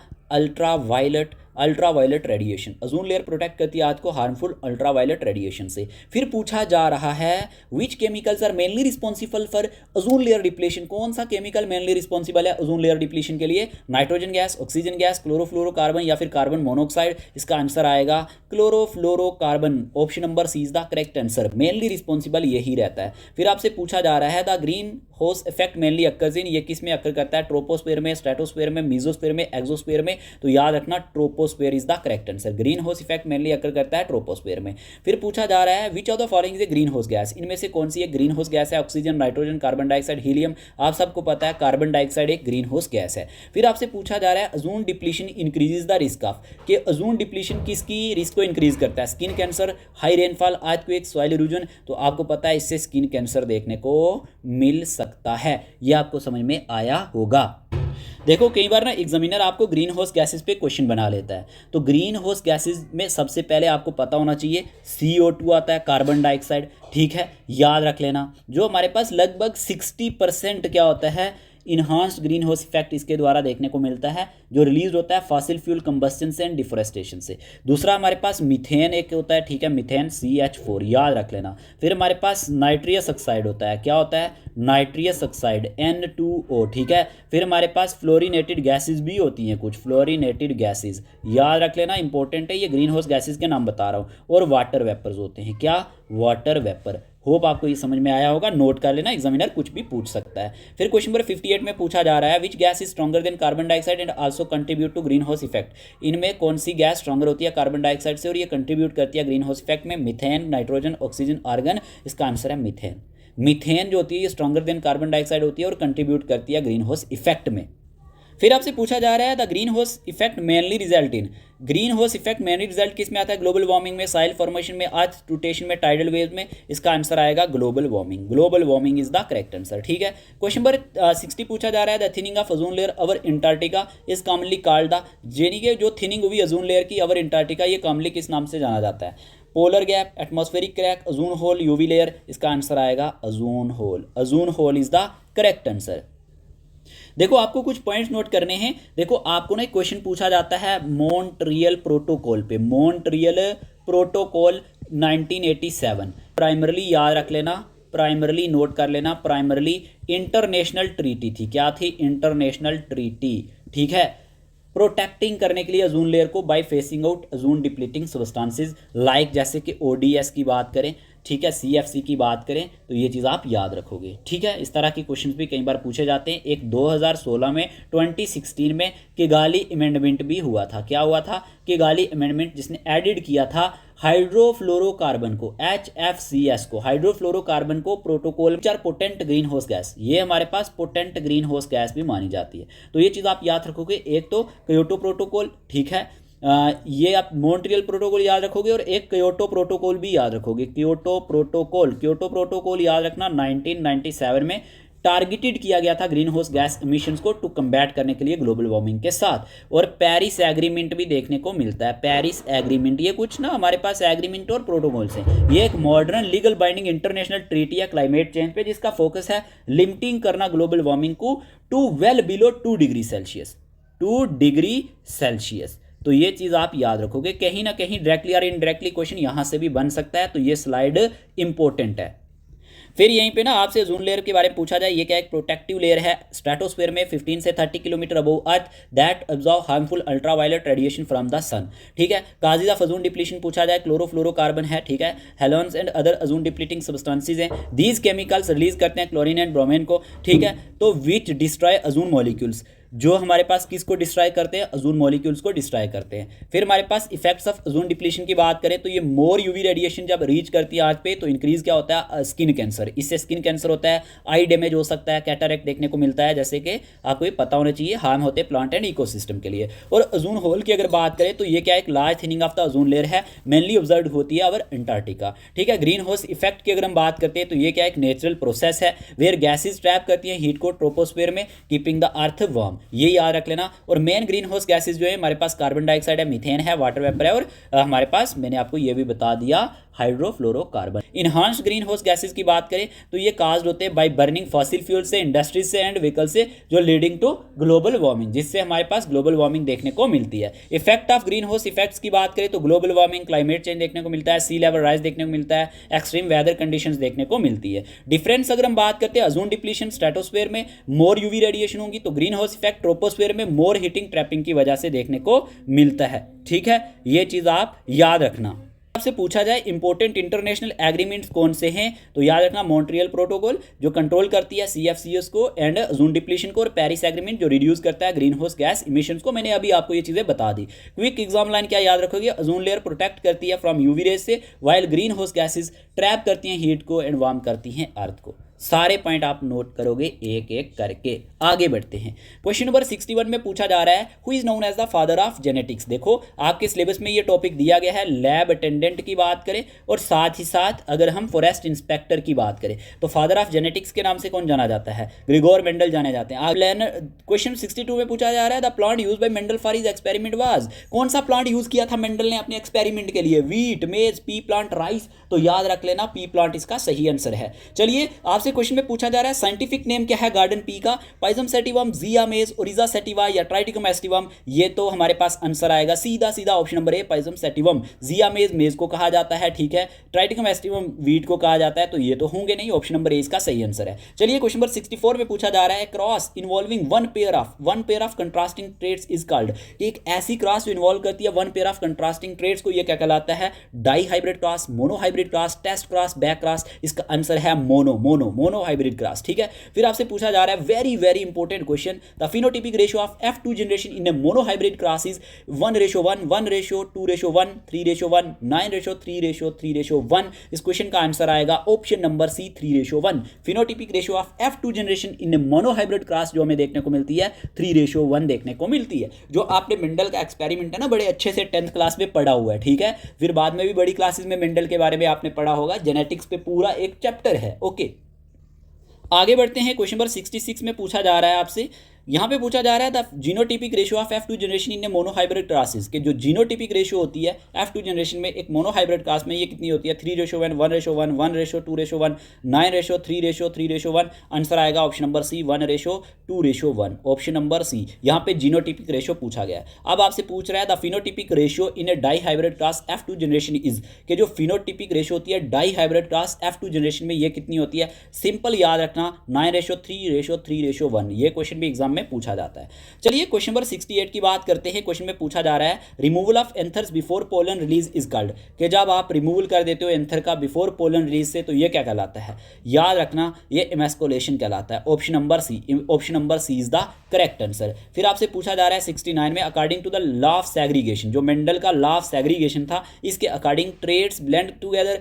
ultraviolet radiation. Ozone layer protect करती है आज को हार्मफुल अल्ट्रावायलेट रेडिएशन से। फिर पूछा जा रहा है which chemicals are mainly responsible for ozone layer depletion, कौन सा केमिकल मेनली रिस्पॉन्सिबल है अजून लेयर डिप्लीशन के लिए, nitrogen gas, oxygen gas, chlorofluorocarbon या फिर कार्बन मोनोऑक्साइड। इसका आंसर आएगा chlorofluorocarbon, option number C is the correct answer. Mainly responsible यही रहता है। फिर आपसे पूछा जा रहा है the greenhouse effect mainly occurs in, ये किस में अकर करता है, ट्रोपोस्फेयर में, स्ट्रेटोस्फेयर में, मीजोस्फेयर में, एक्सोस्फेयर में। तो याद रखना troposphere is the correct answer. Green house effect mainly अकर करता है ट्रोपोस्फेयर में। फिर पूछा जा रहा है which of the following is A green house gas, इनमें से कौन सी एक ग्रीन हाउस गैस है, oxygen, nitrogen, carbon dioxide, helium. आप सबको पता है कार्बन डाइऑक्साइड एक ग्रीन हाउस गैस है। फिर आपसे पूछा जा रहा है अजून depletion increases the risk of, कि अजून डिप्लीशन किसकी रिस्क को इंक्रीज करता है, skin cancer, high rainfall, earthquake, soil erosion. तो आपको पता है इससे स्किन कैंसर देखने को मिल सकता है, यह आपको समझ में आया होगा। देखो कई बार ना एग्जामिनर आपको ग्रीन हाउस गैसेस पे क्वेश्चन बना लेता है, तो ग्रीन हाउस गैसेस में सबसे पहले आपको पता होना चाहिए CO2 आता है, कार्बन डाइऑक्साइड, ठीक है, याद रख लेना। जो हमारे पास लगभग 60% क्या होता है इन्हांस्ड ग्रीन हाउस इफेक्ट इसके द्वारा देखने को मिलता है जो रिलीज होता है फॉसिल फ्यूल कंबस्टन से एंड डिफोरेस्टेशन से। दूसरा हमारे पास मीथेन एक होता है, ठीक है, मीथेन CH4 याद रख लेना। फिर हमारे पास नाइट्रियस ऑक्साइड होता है, क्या होता है, नाइट्रियस ऑक्साइड N2O, ठीक है। फिर हमारे पास फ्लोरिनेटेड गैसेज भी होती हैं, कुछ फ्लोरिनेटेड गैसेज याद रख लेना, इंपॉर्टेंट है, ये ग्रीन हाउस गैसेज के नाम बता रहा हूँ। और वाटर वेपर्स होते हैं, क्या, वाटर वेपर। होप आपको ये समझ में आया होगा, नोट कर लेना, एग्जामिनर कुछ भी पूछ सकता है। फिर क्वेश्चन नंबर 58 में पूछा जा रहा है which gas is stronger than carbon dioxide and also contribute to greenhouse effect. इनमें कौन सी गैस स्ट्रॉन्गर होती है कार्बन डाइऑक्साइड से और ये कंट्रीब्यूट करती है ग्रीन हाउस इफेक्ट में? Methane, nitrogen, oxygen, argon. इसका आंसर है मिथेन। मिथेन जो होती है ये स्ट्रॉन्गर देन कार्बन डाइऑक्साइड होती है और कंट्रीब्यूट करती है ग्रीन हाउस इफेक्ट में। फिर आपसे पूछा जा रहा है the greenhouse effect mainly result in. Green house effect mainly result किस में आता है? ग्लोबल वार्मिंग में, साइल फॉर्मेशन में, अर्थ रोटेशन में, टाइडल वेव में। इसका आंसर आएगा global warming. Global warming is the correct answer, ठीक है। क्वेश्चन नंबर 60 पूछा जा रहा है the thinning of ozone layer over Antarctica is commonly called the. यानी कि जो थिनिंग हुई ओजोन लेयर की ओवर अंटार्कटिका, ये कॉमनली किस नाम से जाना जाता है? Polar gap, atmospheric crack, ozone hole, UV layer. इसका आंसर आएगा ozone hole. Ozone hole is the correct answer. देखो आपको कुछ पॉइंट्स नोट करने हैं। देखो आपको ना एक क्वेश्चन पूछा जाता है मॉन्ट्रियल प्रोटोकॉल पे, मॉन्ट्रियल प्रोटोकॉल 1987। प्राइमरली याद रख लेना, प्राइमरली नोट कर लेना, प्राइमरली इंटरनेशनल ट्रीटी थी। क्या थी? इंटरनेशनल ट्रीटी, ठीक है। प्रोटेक्टिंग करने के लिए ओजोन लेयर को by phasing out ozone depleting substances like, जैसे कि ODS की बात करें, ठीक है, CFC की बात करें, तो ये चीज़ आप याद रखोगे, ठीक है। इस तरह के क्वेश्चंस भी कई बार पूछे जाते हैं। एक 2016 में 2016 में किगाली अमेंडमेंट भी हुआ था। क्या हुआ था? किगाली अमेंडमेंट, जिसने एडिड किया था हाइड्रोफ्लोरोकार्बन को, HFCS को, हाइड्रोफ्लोरोकार्बन को प्रोटोकॉल चार पोटेंट ग्रीन हाउस गैस, ये हमारे पास पोटेंट ग्रीन हाउस गैस भी मानी जाती है। तो ये चीज़ आप याद रखोगे। एक तो क्योटो प्रोटोकॉल, ठीक है, ये आप मॉन्ट्रियल प्रोटोकॉल याद रखोगे और एक क्योटो प्रोटोकॉल भी याद रखोगे। क्योटो प्रोटोकॉल, क्योटो प्रोटोकॉल याद रखना 1997 में टारगेटेड किया गया था ग्रीन हाउस गैस एमिशंस को टू कम्बैट करने के लिए ग्लोबल वार्मिंग के साथ। और पेरिस एग्रीमेंट भी देखने को मिलता है। पेरिस एग्रीमेंट, ये कुछ ना हमारे पास एग्रीमेंट और प्रोटोकॉल्स हैं। ये एक modern legal binding international treaty है क्लाइमेट चेंज पे, जिसका फोकस है लिमिटिंग करना ग्लोबल वार्मिंग को to well below 2 degree Celsius, 2 degree Celsius. तो ये चीज़ आप याद रखोगे। कहीं ना कहीं डायरेक्टली और इनडायरेक्टली क्वेश्चन यहाँ से भी बन सकता है, तो ये स्लाइड इंपॉर्टेंट है। फिर यहीं पे ना आपसे ओजोन लेयर के बारे में पूछा जाए, ये क्या एक प्रोटेक्टिव लेयर है स्ट्रेटोस्फेयर में 15 से 30 kilometre above earth that absorb harmful ultraviolet radiation from the sun, ठीक है। काजेज ऑफ ओजोन डिप्लीशन पूछा जाए, क्लोरोफ्लोरोकार्बन है, ठीक है, halons and other ozone depleting substances हैं। दीज केमिकल्स रिलीज करते हैं क्लोरीन एंड ब्रोमीन को, ठीक है। तो विच डिस्ट्रॉय ओजोन मॉलिक्यूल्स, जो हमारे पास किसको डिस्ट्रॉय करते हैं? ओजोन मॉलिक्यूल्स को डिस्ट्रॉय करते हैं। फिर हमारे पास इफेक्ट्स ऑफ ओजोन डिप्लीशन की बात करें तो ये मोर यूवी रेडिएशन जब रीच करती है आज पे तो इंक्रीज क्या होता है? Skin cancer. इससे स्किन कैंसर होता है, आई डैमेज हो सकता है, कैटरेक्ट देखने को मिलता है, जैसे कि आपको ये पता होना चाहिए, हार्म होते हैं प्लांट एंड इकोसिस्टम के लिए। और ओजोन होल की अगर बात करें तो ये क्या एक large thinning of the ozone layer है, मेनली ऑब्जर्व होती है ओवर अंटार्कटिका, ठीक है। ग्रीन हाउस इफेक्ट की अगर हम बात करते हैं तो ये क्या एक नेचुरल प्रोसेस है वेयर गैसेज ट्रैप करती हैं हीट को ट्रोपोस्फेयर में, कीपिंग द अर्थ वार्म, ये याद रख लेना। और मेन ग्रीन हाउस गैसेज जो है हमारे पास कार्बन डाइऑक्साइड है, मीथेन है, वाटर वेपर है, और हमारे पास मैंने आपको ये भी बता दिया hydrofluorocarbon. Enhanced green house gases की बात करें तो ये काज्ड होते हैं बाय बर्निंग फॉसिल फ्यूल से, इंडस्ट्रीज से एंड व्हीकल से, जो लीडिंग टू ग्लोबल वार्मिंग, जिससे हमारे पास ग्लोबल वार्मिंग देखने को मिलती है। Effect of green house effects की बात करें तो ग्लोबल वार्मिंग, क्लाइमेट चेंज देखने को मिलता है, सी लेवल राइज देखने को मिलता है, एक्सट्रीम वेदर कंडीशंस देखने को मिलती है। डिफरेंस अगर हम बात करते हैं, ओजोन डिप्लीशन स्ट्रेटोस्फेयर में मोर यूवी रेडिएशन होगी, तो ग्रीन हाउस इफेक्ट ट्रोपोस्फेयर में मोर हीटिंग ट्रैपिंग की वजह से देखने को मिलता है, ठीक है। ये चीज आप याद रखना। आपसे पूछा जाए इंपॉर्टेंट इंटरनेशनल एग्रीमेंट्स कौन से हैं, तो याद रखना मॉन्ट्रियल प्रोटोकॉल जो कंट्रोल करती है CFCS को एंड ओजोन डिप्लीशन को, और पेरिस एग्रीमेंट जो रिड्यूस करता है ग्रीन हाउस गैस इमिशंस को। मैंने अभी आपको ये चीजें बता दी। क्विक एग्जाम लाइन क्या याद रखोगे? ओजोन लेयर प्रोटेक्ट करती है फ्रॉम यूवी रेज से, while green house gases trap करती हैं हीट को एंड वार्म करती हैं अर्थ को। सारे पॉइंट आप नोट करोगे एक एक करके। आगे बढ़ते हैं। क्वेश्चन नंबर 61 में पूछा जा रहा है who is known as the father of genetics. देखो आपके सिलेबस में ये टॉपिक दिया गया है। लैब अटेंडेंट की बात करें और साथ ही साथ अगर हम फॉरेस्ट इंस्पेक्टर की बात करें तो फादर ऑफ जेनेटिक्स के नाम से कौन जाना जाता है? ग्रिगोर मेंडल जाने जाते हैं। क्वेश्चन 62 में पूछा जा रहा है the plant use by Mendel for his experiment was. कौन सा प्लांट यूज किया था मेंडल ने अपने एक्सपेरिमेंट के लिए? व्हीट, मेज, पी प्लांट, राइस। तो याद रख लेना पी प्लांट इसका सही आंसर है। चलिए आपसे आपसे क्वेश्चन में पूछा जा रहा है साइंटिफिक नेम क्या है गार्डन पी का, पाइजम सेटिवम, जिया मेज, ओरिजा सेटिवा या ट्राइटिकम एस्टिवम। ये तो हमारे पास आंसर आएगा सीधा सीधा ऑप्शन नंबर ए पाइजम सेटिवम। जिया मेज मेज को कहा जाता है, ठीक है, ट्राइटिकम एस्टिवम वीट को कहा जाता है, तो ये तो होंगे नहीं, ऑप्शन नंबर ए इसका सही आंसर है। चलिए क्वेश्चन नंबर 64 में पूछा जा रहा है cross involving one pair of contrasting traits is called. एक ऐसी क्रॉस जो इन्वॉल्व करती है one pair of contrasting traits को, ये क्या कहलाता है, dihybrid cross, monohybrid cross, test cross, back cross. इसका आंसर है मोनो हाइब्रिड क्रॉस, ठीक है। फिर आपसे पूछा जा रहा है very very important question, the phenotypic ratio of F2 generation in a monohybrid cross is 1:1, 1:2:1, 3:1, 9:3:3:1। इस क्वेश्चन का आंसर आएगा option number C 3:1। Phenotypic ratio of F2 generation in a monohybrid cross जो हमें देखने को मिलती है 3:1 देखने को मिलती है। जो आपने मेंडल का एक्सपेरिमेंट है ना, बड़े अच्छे से 10th क्लास में पढ़ा हुआ है, ठीक है। फिर बाद में भी बड़ी क्लासेस में मेंडल के बारे में आपने पढ़ा होगा, जेनेटिक्स पे पूरा एक चैप्टर है, ओके। आगे बढ़ते हैं, क्वेश्चन नंबर 66 में पूछा जा रहा है आपसे, यहाँ पे पूछा जा रहा है the genotypic ratio of F2 generation in a mono hybrid classes के जो जीनोटिपिक रेशियो होती है F2 जनरेशन में एक मोनो हाइब्रिड क्लास में ये कितनी होती है, 3:1, 1:1, 1:2:1, 9:3:3:1। आंसर आएगा option number C 1:2:1, option number C. यहाँ पे जीनोटिपिक रेशियो पूछा गया है। अब आपसे पूछ रहा है the phenotypic ratio in a dihybrid class F2 generation is के जो फिनोटिपिक रेशियो होती है dihybrid class F2 generation में ये कितनी होती है, सिंपल याद रखना 9:3:3:1। ये क्वेश्चन भी एग्जाम में पूछा जाता है। चलिए क्वेश्चन नंबर 68 की बात करते हैं। क्वेश्चन में पूछा जा रहा है removal of anthers before pollen release is called कि जब आप रिमूवल कर देते हो एंथर का बिफोर पोलन रिलीज से तो ये क्या कहलाता है, याद रखना ये इमेस्कुलेशन कहलाता है। Option number C is the correct answer. फिर आपसे पूछा जा रहा है 69 में according to the law of segregation, जो मेंडल का लॉ ऑफ सेग्रीगेशन था, इसके अकॉर्डिंग ट्रेड्स ब्लेंड टुगेदर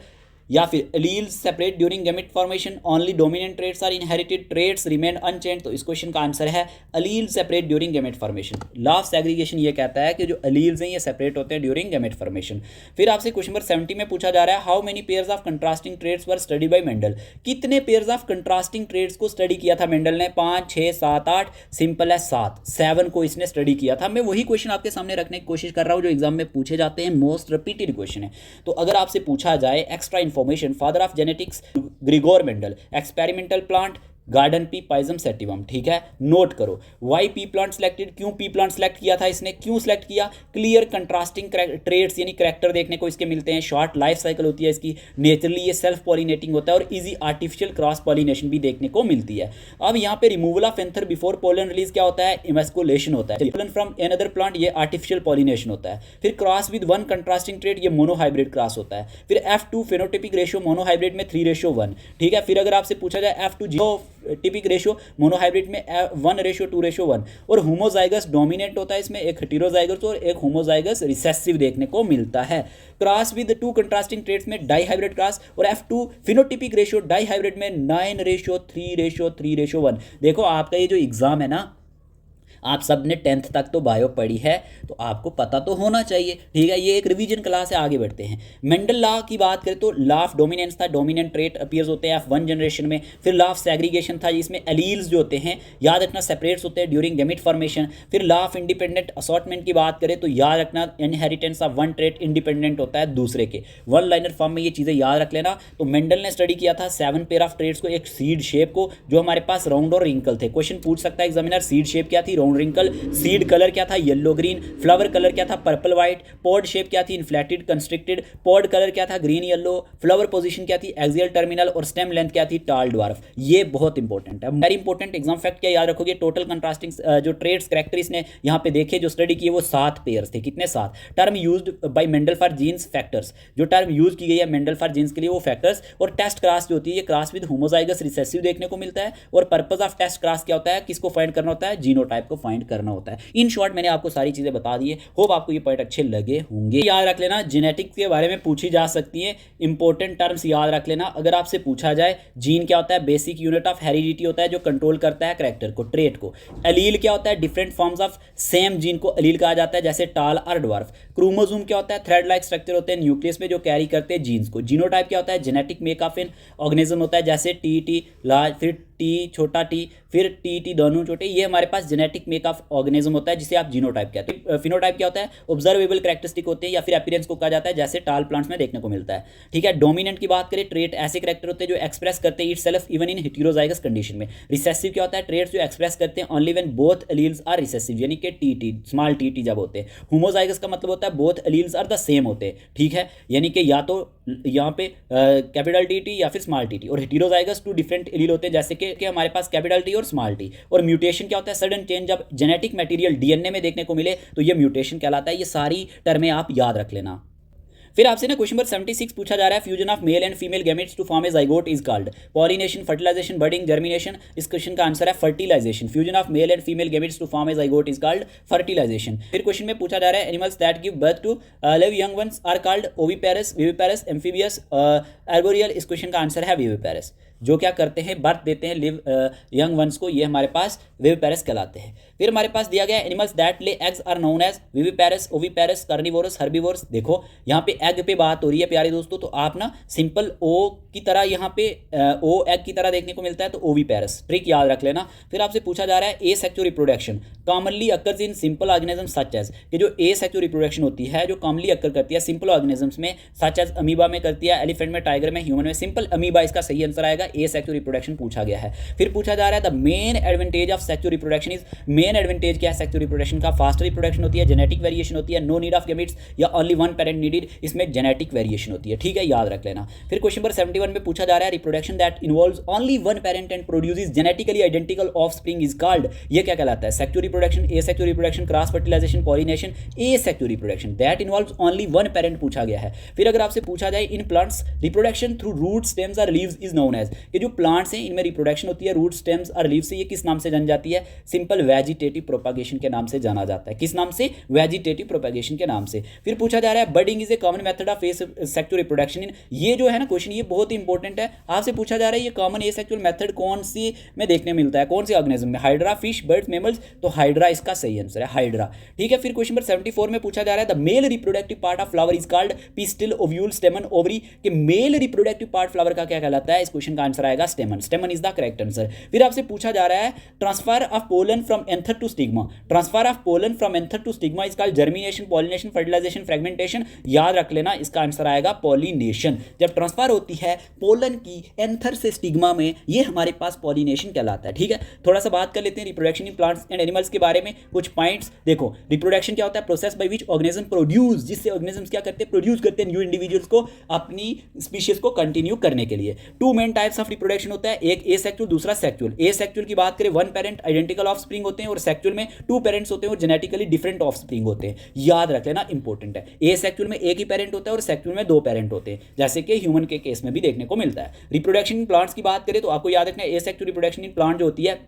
या फिर alleles separate during gamete formation, only dominant traits are inherited, traits remain unchange. तो इस क्वेश्चन का आंसर है allele separate during gamete formation. Law of segregation ये कहता है कि जो एलील्स हैं ये सेपरेट होते हैं ड्यूरिंग गैमेट फॉर्मेशन। फिर आपसे क्वेश्चन नंबर 70 में पूछा जा रहा है how many pairs of contrasting traits were study by Mendel. कितने पेयर्स ऑफ कंट्रास्टिंग ट्रेड्स को स्टडी किया था मेंडल ने, 5, 6, 7, 8, सिंपल है 7 को इसने स्टडी किया था। मैं वही क्वेश्चन आपके सामने रखने की कोशिश कर रहा हूँ जो एग्जाम में पूछे जाते हैं, मोस्ट रिपीटेड क्वेश्चन है। तो अगर आपसे पूछा जाए extra information, father of genetics Gregor Mendel, experimental plant garden pea Pisum sativum, ठीक है, नोट करो। वाई पी प्लांट सिलेक्टेड, क्यों पी प्लांट सेलेक्ट किया था इसने, क्यों सेलेक्ट किया, क्लियर कंट्रास्टिंग ट्रेड्स यानी करैक्टर देखने को इसके मिलते हैं, शॉर्ट लाइफ साइकिल होती है इसकी, नेचुरली ये सेल्फ पॉलिनेटिंग होता है और इजी आर्टिफिशियल क्रॉस पॉलिनेशन भी देखने को मिलती है। अब यहाँ पे removal of anther before pollen release क्या होता है, इमेस्कुलेशन होता है। पोलन फ्रॉम अनदर प्लांट ये आर्टिफिशियल पॉलिनेशन होता है। फिर cross with one contrasting trade ये मोनो हाइब्रिड क्रॉस होता है। फिर F2 फेनोटिपिक रेशियो मोनो हाइब्रिड में 3:1, ठीक है। फिर अगर आपसे पूछा जाए F2 genotypic ratio mono hybrid में 1:2:1 और होमोजाइगस डोमिनेंट होता है इसमें, एक हेटेरोजाइगस और एक होमोजाइगस रिसेसिव देखने को मिलता है। क्रॉस विद 2 कंट्रास्टिंग ट्रेड्स में डाई हाइब्रिड क्रॉस और F2 phenotypic ratio die hybrid में 9:3:3:1। देखो आपका ये जो एग्जाम है ना, आप सब ने 10th तक तो बायो पढ़ी है तो आपको पता तो होना चाहिए, ठीक है। ये एक रिवीजन क्लास है। आगे बढ़ते हैं, मेंडल लॉ की बात करें तो लॉ ऑफ डोमिनेंस था, डोमिनेंट ट्रेट अपीयर्स होते हैं F1 जनरेशन में। फिर लॉ ऑफ सेग्रीगेशन था जिसमें एलील्स जो होते हैं याद रखना सेपरेट्स होते हैं ड्यूरिंग गैमेट फॉर्मेशन। फिर लॉ ऑफ इंडिपेंडेंट असॉर्टमेंट की बात करें तो याद रखना inheritance of one trait independent होता है दूसरे के, वन लाइनर फॉर्म में ये चीज़ें याद रख लेना। तो मेंडल ने स्टडी किया था 7 पेयर ऑफ ट्रेड्स को, एक सीड शेप को जो हमारे पास राउंड और रिंकल थे। क्वेश्चन पूछ सकता है एग्जामिनर सीड शेप क्या थी, राउंड रिंकल, सीड कलर क्या था, येलो ग्रीन, फ्लावर कलर क्या था, पर्पल वाइट, पॉड शेप क्या थी, इन्फ्लेटेड कंस्ट्रिक्टेड, पॉड कलर क्या था, ग्रीन येलो, फ्लावर पोजीशन क्या थी, एक्सियल टर्मिनल, और स्टेम लेंथ क्या थी, टाल ड्वार्फ। ये बहुत इंपॉर्टेंट है, वेरी इंपॉर्टेंट एग्जाम फैक्ट क्या याद रखोगे, टोटल कंट्रास्टिंग जो ट्रेड्स कैरेक्टर इसने यहाँ पे देखे जो स्टडी किए वो 7 पेयर्स थे। कितने 7? Term used by Mendel for genes factors, जो टर्म यूज की गई है मेंडल फॉर जीन्स के लिए वो फैक्टर्स, और टेस्ट क्रास जो होती है ये क्रास विद होमोजाइगस रिसेसिव देखने को मिलता है। और पर्पस ऑफ टेस्ट क्रास क्या होता है, किसको फाइंड करना होता है, जीनोटाइप को फाइंड करना होता है। इन शॉर्ट मैंने आपको सारी चीजें बता दी है, होप आपको ये पॉइंट अच्छे लगे होंगे। याद रख लेना जेनेटिक्स के बारे में पूछी जा सकती है, इंपॉर्टेंट टर्म्स याद रख लेना। अगर आपसे पूछा जाए जीन क्या होता है, बेसिक यूनिट ऑफ हेरिडिटी होता है जो कंट्रोल करता है कैरेक्टर को, ट्रेट को। एलील क्या होता है, different forms of same gene को एलील कहा जाता है जैसे टाल और ड्वार्फ। क्रोमोसोम क्या होता है, थ्रेड लाइक स्ट्रक्चर होते हैं न्यूक्लियस में जो कैरी करते हैं जीन्स को। जीनोटाइप क्या होता है, जेनेटिक मेकअप इन ऑर्गेनिज्म होता है जैसे टी लार्ज। फिर टी छोटा टी फिर टी दोनों छोटे, ये हमारे पास जेनेटिक मेक ऑफ ऑर्गेनिज्म होता है जिसे आप जीनोटाइप कहते हैं। फिनोटाइप क्या होता है? ऑब्जर्वेबल कैरेक्टरिस्टिक होते हैं या फिर अपीयरेंस को कहा जाता है, जैसे टाल प्लांट्स में देखने को मिलता है, ठीक है। डोमिनेंट की बात करें, ट्रेट ऐसे कैरेक्टर होते हैं जो एक्सप्रेस करते हैं itself even in heterozygous condition में। रिसेसिव क्या होता है? ट्रेट्स जो एक्सप्रेस करते हैं only when both alleles are recessive, यानी कि टी स्मॉल टी जब होते हैं। होमोजाइगस का मतलब होता है both alleles are the same होते हैं, ठीक है, यानी कि या तो यहाँ पे कैपिटल टी या फिर स्मॉल टी। और हेटेरोजाइगस टू डिफरेंट एलील होते हैं, जैसे कि हमारे पास कैपिटल टी और स्मॉल टी। और म्यूटेशन क्या होता है? सडन चेंज जब जेनेटिक मटेरियल डीएनए में देखने को मिले तो ये म्यूटेशन कहलाता है। ये सारी टर्में आप याद रख लेना। फिर आपसे ना क्वेश्चन नंबर 76 पूछा जा रहा है, fusion of male and female gametes to form a zygote is called pollination, fertilisation, budding, germination. इस क्वेश्चन का आंसर है fertilisation. Fusion of male and female gametes to form a zygote is called fertilisation. फिर question में पूछा जा रहा है, animals that give birth to live young ones are called oviparous, viviparous, amphibious, arboreal. इस question का answer है viviparous. जो क्या करते हैं? बर्थ देते हैं लिव यंग वंस को, ये हमारे पास विविपेरस कहलाते हैं। फिर हमारे पास दिया गया animals that lay eggs are known as viviparous, oviparous, carnivorous, herbivorous. देखो यहाँ पे एग पे बात हो रही है प्यारे दोस्तों, तो आप ना सिंपल ओ की तरह यहाँ पे ओ एग की तरह देखने को मिलता है, तो ओविपेरस, ट्रिक याद रख लेना। फिर आपसे पूछा जा रहा है asexual reproduction commonly occurs in simple organism such as, कि जो एसेक्सुअल रिप्रोडक्शन होती है जो कॉमनली अकर करती है सिंपल ऑर्गेनिजम्स में, सच एज अमीबा में करती है, एलिफेंट में, टाइगर में, ह्यूमन में। सिंपल अमीबा इसका सही आंसर आएगा, एसेक्सुअल रिप्रोडक्शन पूछा गया है। फिर पूछा जा रहा है the main advantage of sexual reproduction is, main advantage क्या है सेक्सुअल रिप्रोडक्शन का? फास्टर रिप्रोडक्शन होती है, जेनेटिक वेरिएशन होती है, नो नीड ऑफ गैमेट्स या ओनली वन पेरेंट नीडेड, इसमें जेनेटिक वेरिएशन होती है, ठीक है, याद रख लेना। फिर क्वेश्चन नंबर 71 में पूछा जा रहा है reproduction that involves only one parent and produces genetically identical offspring is called, ये क्या कहलाता है? Sexual reproduction, asexual reproduction, cross fertilization, pollination, asexual reproduction that involves only one parent पूछा गया है। फिर अगर आपसे पूछा जाए in plants reproduction through root stems और लीव्स इज नोन एज, कि जो प्लांट्स हैं इनमें रिप्रोडक्शन होती है रूट स्टेम्स और लीव्स से, ये किस नाम से जानी जाती है? सिंपल वेजिटेटिव प्रोपागेशन के नाम से जाना जाता है। किस नाम से? वेजिटेटिव प्रोपागेशन के नाम से। फिर पूछा जा रहा है budding is a common method of sexual reproduction in, ये जो है ना क्वेश्चन, ये बहुत ही इंपॉर्टेंट है। आपसे पूछा जा रहा है ये कॉमन एसेक्सुअल मेथड कौन सी में देखने मिलता है, कौन से ऑर्गेनिज्म में? हाइड्रा, फिश, बर्ड्स, मैमल्स, तो हाइड्रा इसका सही आंसर है, हाइड्रा, ठीक है। फिर क्वेश्चन नंबर 74 में पूछा जा रहा है the male reproductive part of flower is called pistil, ovule, stamen, ovary, कि मेल रिप्रोडक्टिव पार्ट फ्लावर का क्या कहलाता है? इस क्वेश्चन का आंसर आएगा stamen, stamen is the correct answer. फिर आपसे पूछा जा रहा है transfer of pollen from anther to stigma, transfer of pollen from anther to stigma is called germination, pollination, fertilization, fragmentation, याद रख लेना, इसका आंसर आएगा पॉलिनेशन। जब ट्रांसफर होती है पोलन की एंथर से स्टिग्मा में, ये हमारे पास पॉलिनेशन कहलाता है, ठीक है। थोड़ा सा बात कर लेते हैं reproduction in plants and animals के बारे में, कुछ पॉइंट्स देखो। रिप्रोडक्शन क्या होता है? Process by which organism produce, जिससे ऑर्गेनिजम्स क्या करते हैं? प्रोड्यूस करते हैं न्यू इंडिविजुअल्स को अपनी स्पीशीज को कंटिन्यू करने के लिए। Two main types of reproduction होता है, एक एसेक्सुअल, दूसरा सेक्सुअल। एसेक्सुअल की बात करें वन पेरेंट आइडेंटिकल ऑफस्प्रिंग होते हैं, और सेक्सुअल में टू पेरेंट्स होते हैं और जेनेटिकली डिफरेंट ऑफस्प्रिंग होते हैं, याद रख लेना, इंपॉर्टेंट है। एसेक्सुअल में एक ही पेरेंट होता है और सेक्सुअल में दो पेरेंट होते हैं, जैसे कि ह्यूमन के केस में भी देखने को मिलता है। रिप्रोडक्शन इन प्लांट्स की बात करें तो आपको याद रखना है एसेक्सुअल रिप्रोडक्शन इन प्लांट जो होती है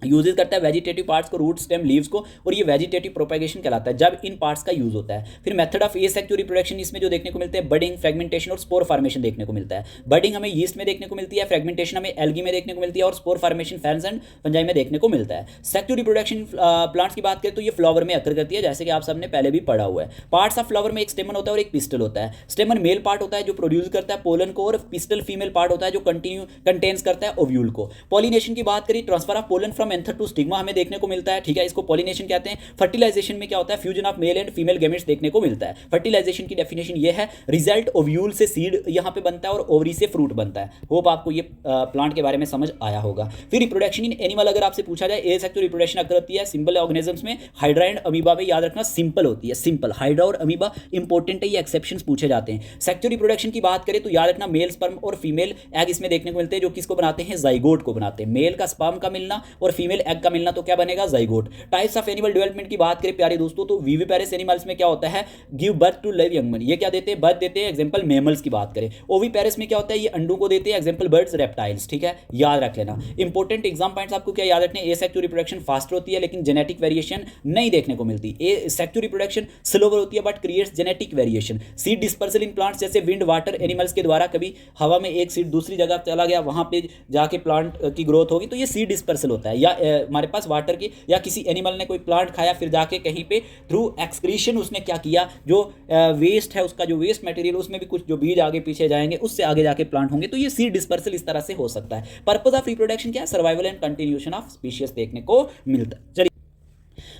यूजेस करता है वेजिटेटिव पार्ट्स को, रूट, स्टेम, लीव्स को, और ये वेजिटेटिव प्रोपेगेशन कहलाता है जब इन पार्ट्स का यूज होता है। फिर मेथड ऑफ एसेक्सुअल रिप्रोडक्शन, इसमें जो देखने को मिलते हैं बडिंग, फ्रेगमेंटेशन और स्पोर फॉर्मेशन देखने को मिलता है। बडिंग हमें यीस्ट में देखने को मिलती है, फ्रेगमेंटेशन हमें एल्गी में देखने को मिलती है, और spore formation fans and fungi में देखने को मिलता है। सेक्सुअल रिप्रोडक्शन प्लांट्स की बात करें तो ये फ्लावर में अकर करती है, जैसे कि आप सबने पहले भी पढ़ा हुआ है। पार्ट्स ऑफ फ्लावर में एक स्टेमन होता है और एक पिस्टल होता है। स्टेमन मेल पार्ट होता है जो प्रोड्यूस करता है पोलन को, और पिस्टल फीमेल पार्ट होता है जो कंटेन्स करता है ओव्यूल को। पॉलिनेशन की बात करें, transfer of pollen from anther to stigma देखने को मिलता है, ठीक है, इसको पॉलिनेशन कहते हैं। फर्टिलाइजेशन में क्या होता है? Fusion of male and female gametes देखने को मिलता है। फर्टिलाइजेशन की डेफिनेशन ये है, रिजल्ट ओव्यूल से सीड यहां पे बनता है और ओवरी से फ्रूट बनता है। होप आपको ये प्लांट के बारे में समझ आया होगा। फिर रिप्रोडक्शन इन एनिमल अगर आपसे पूछा जाए, एसेक्सुअल रिप्रोडक्शन अकर होती है सिंपल ऑर्गेनिजम्स में, हाइड्रा एंड अमीबा में, याद रखना सिंपल होती है, सिंपल। हाइड्रा और अमीबा इंपॉर्टेंट है, ये एक्सेप्शंस पूछे जाते हैं। सेक्सुअल रिप्रोडक्शन की बात करें तो याद रखना मेल स्पर्म और फीमेल एग इसमें देखने को मिलते हैं, जो किसको बनाते हैं? जाइगोट को बनाते हैं। मेल का स्पर्म का मिलना और फीमेल एग का मिलना तो क्या बनेगा? Zygote. Types of animal development की बात करें प्यारे दोस्तों तो विविपेरस एनिमल्स में क्या होता है? Give birth to live young, ये क्या देते हैं? बर्थ देते हैं। एग्जांपल मैमल्स की बात करें। ओविपेरस में क्या होता है? ये अंडों को देते हैं। एग्जांपल बर्ड्स, रेप्टाइल्स, ठीक है, याद रख लेना। इंपॉर्टेंट एग्जाम पॉइंट्स आपको क्या याद रखने? एसेक्सुअल रिप्रोडक्शन फास्ट होती है लेकिन जेनेटिक वेरिएशन नहीं देखने को मिलती। सेक्सुअल रिप्रोडक्शन स्लोवर होती है but creates genetic variation. Seed dispersal in plants, जैसे विंड, वाटर, एनिमल्स के द्वारा कभी हवा में एक सीड दूसरी जगह चला गया, वहां पे जाके प्लांट की ग्रोथ होगी, तो ये सीड डिस्पर्सल होता है, या हमारे पास वाटर की, या किसी एनिमल ने कोई प्लांट खाया, फिर जाके कहीं पे थ्रू एक्सक्रीशन उसने क्या किया, जो वेस्ट है उसका, जो वेस्ट मटेरियल, उसमें भी कुछ जो बीज आगे पीछे जाएंगे, उससे आगे जाके प्लांट होंगे। तो ये सीड डिस्पर्सल इस तरह से हो सकता है। पर्पज ऑफ रिप्रोडक्शन क्या है? Survival and continuation of species देखने को मिलता है। चलिए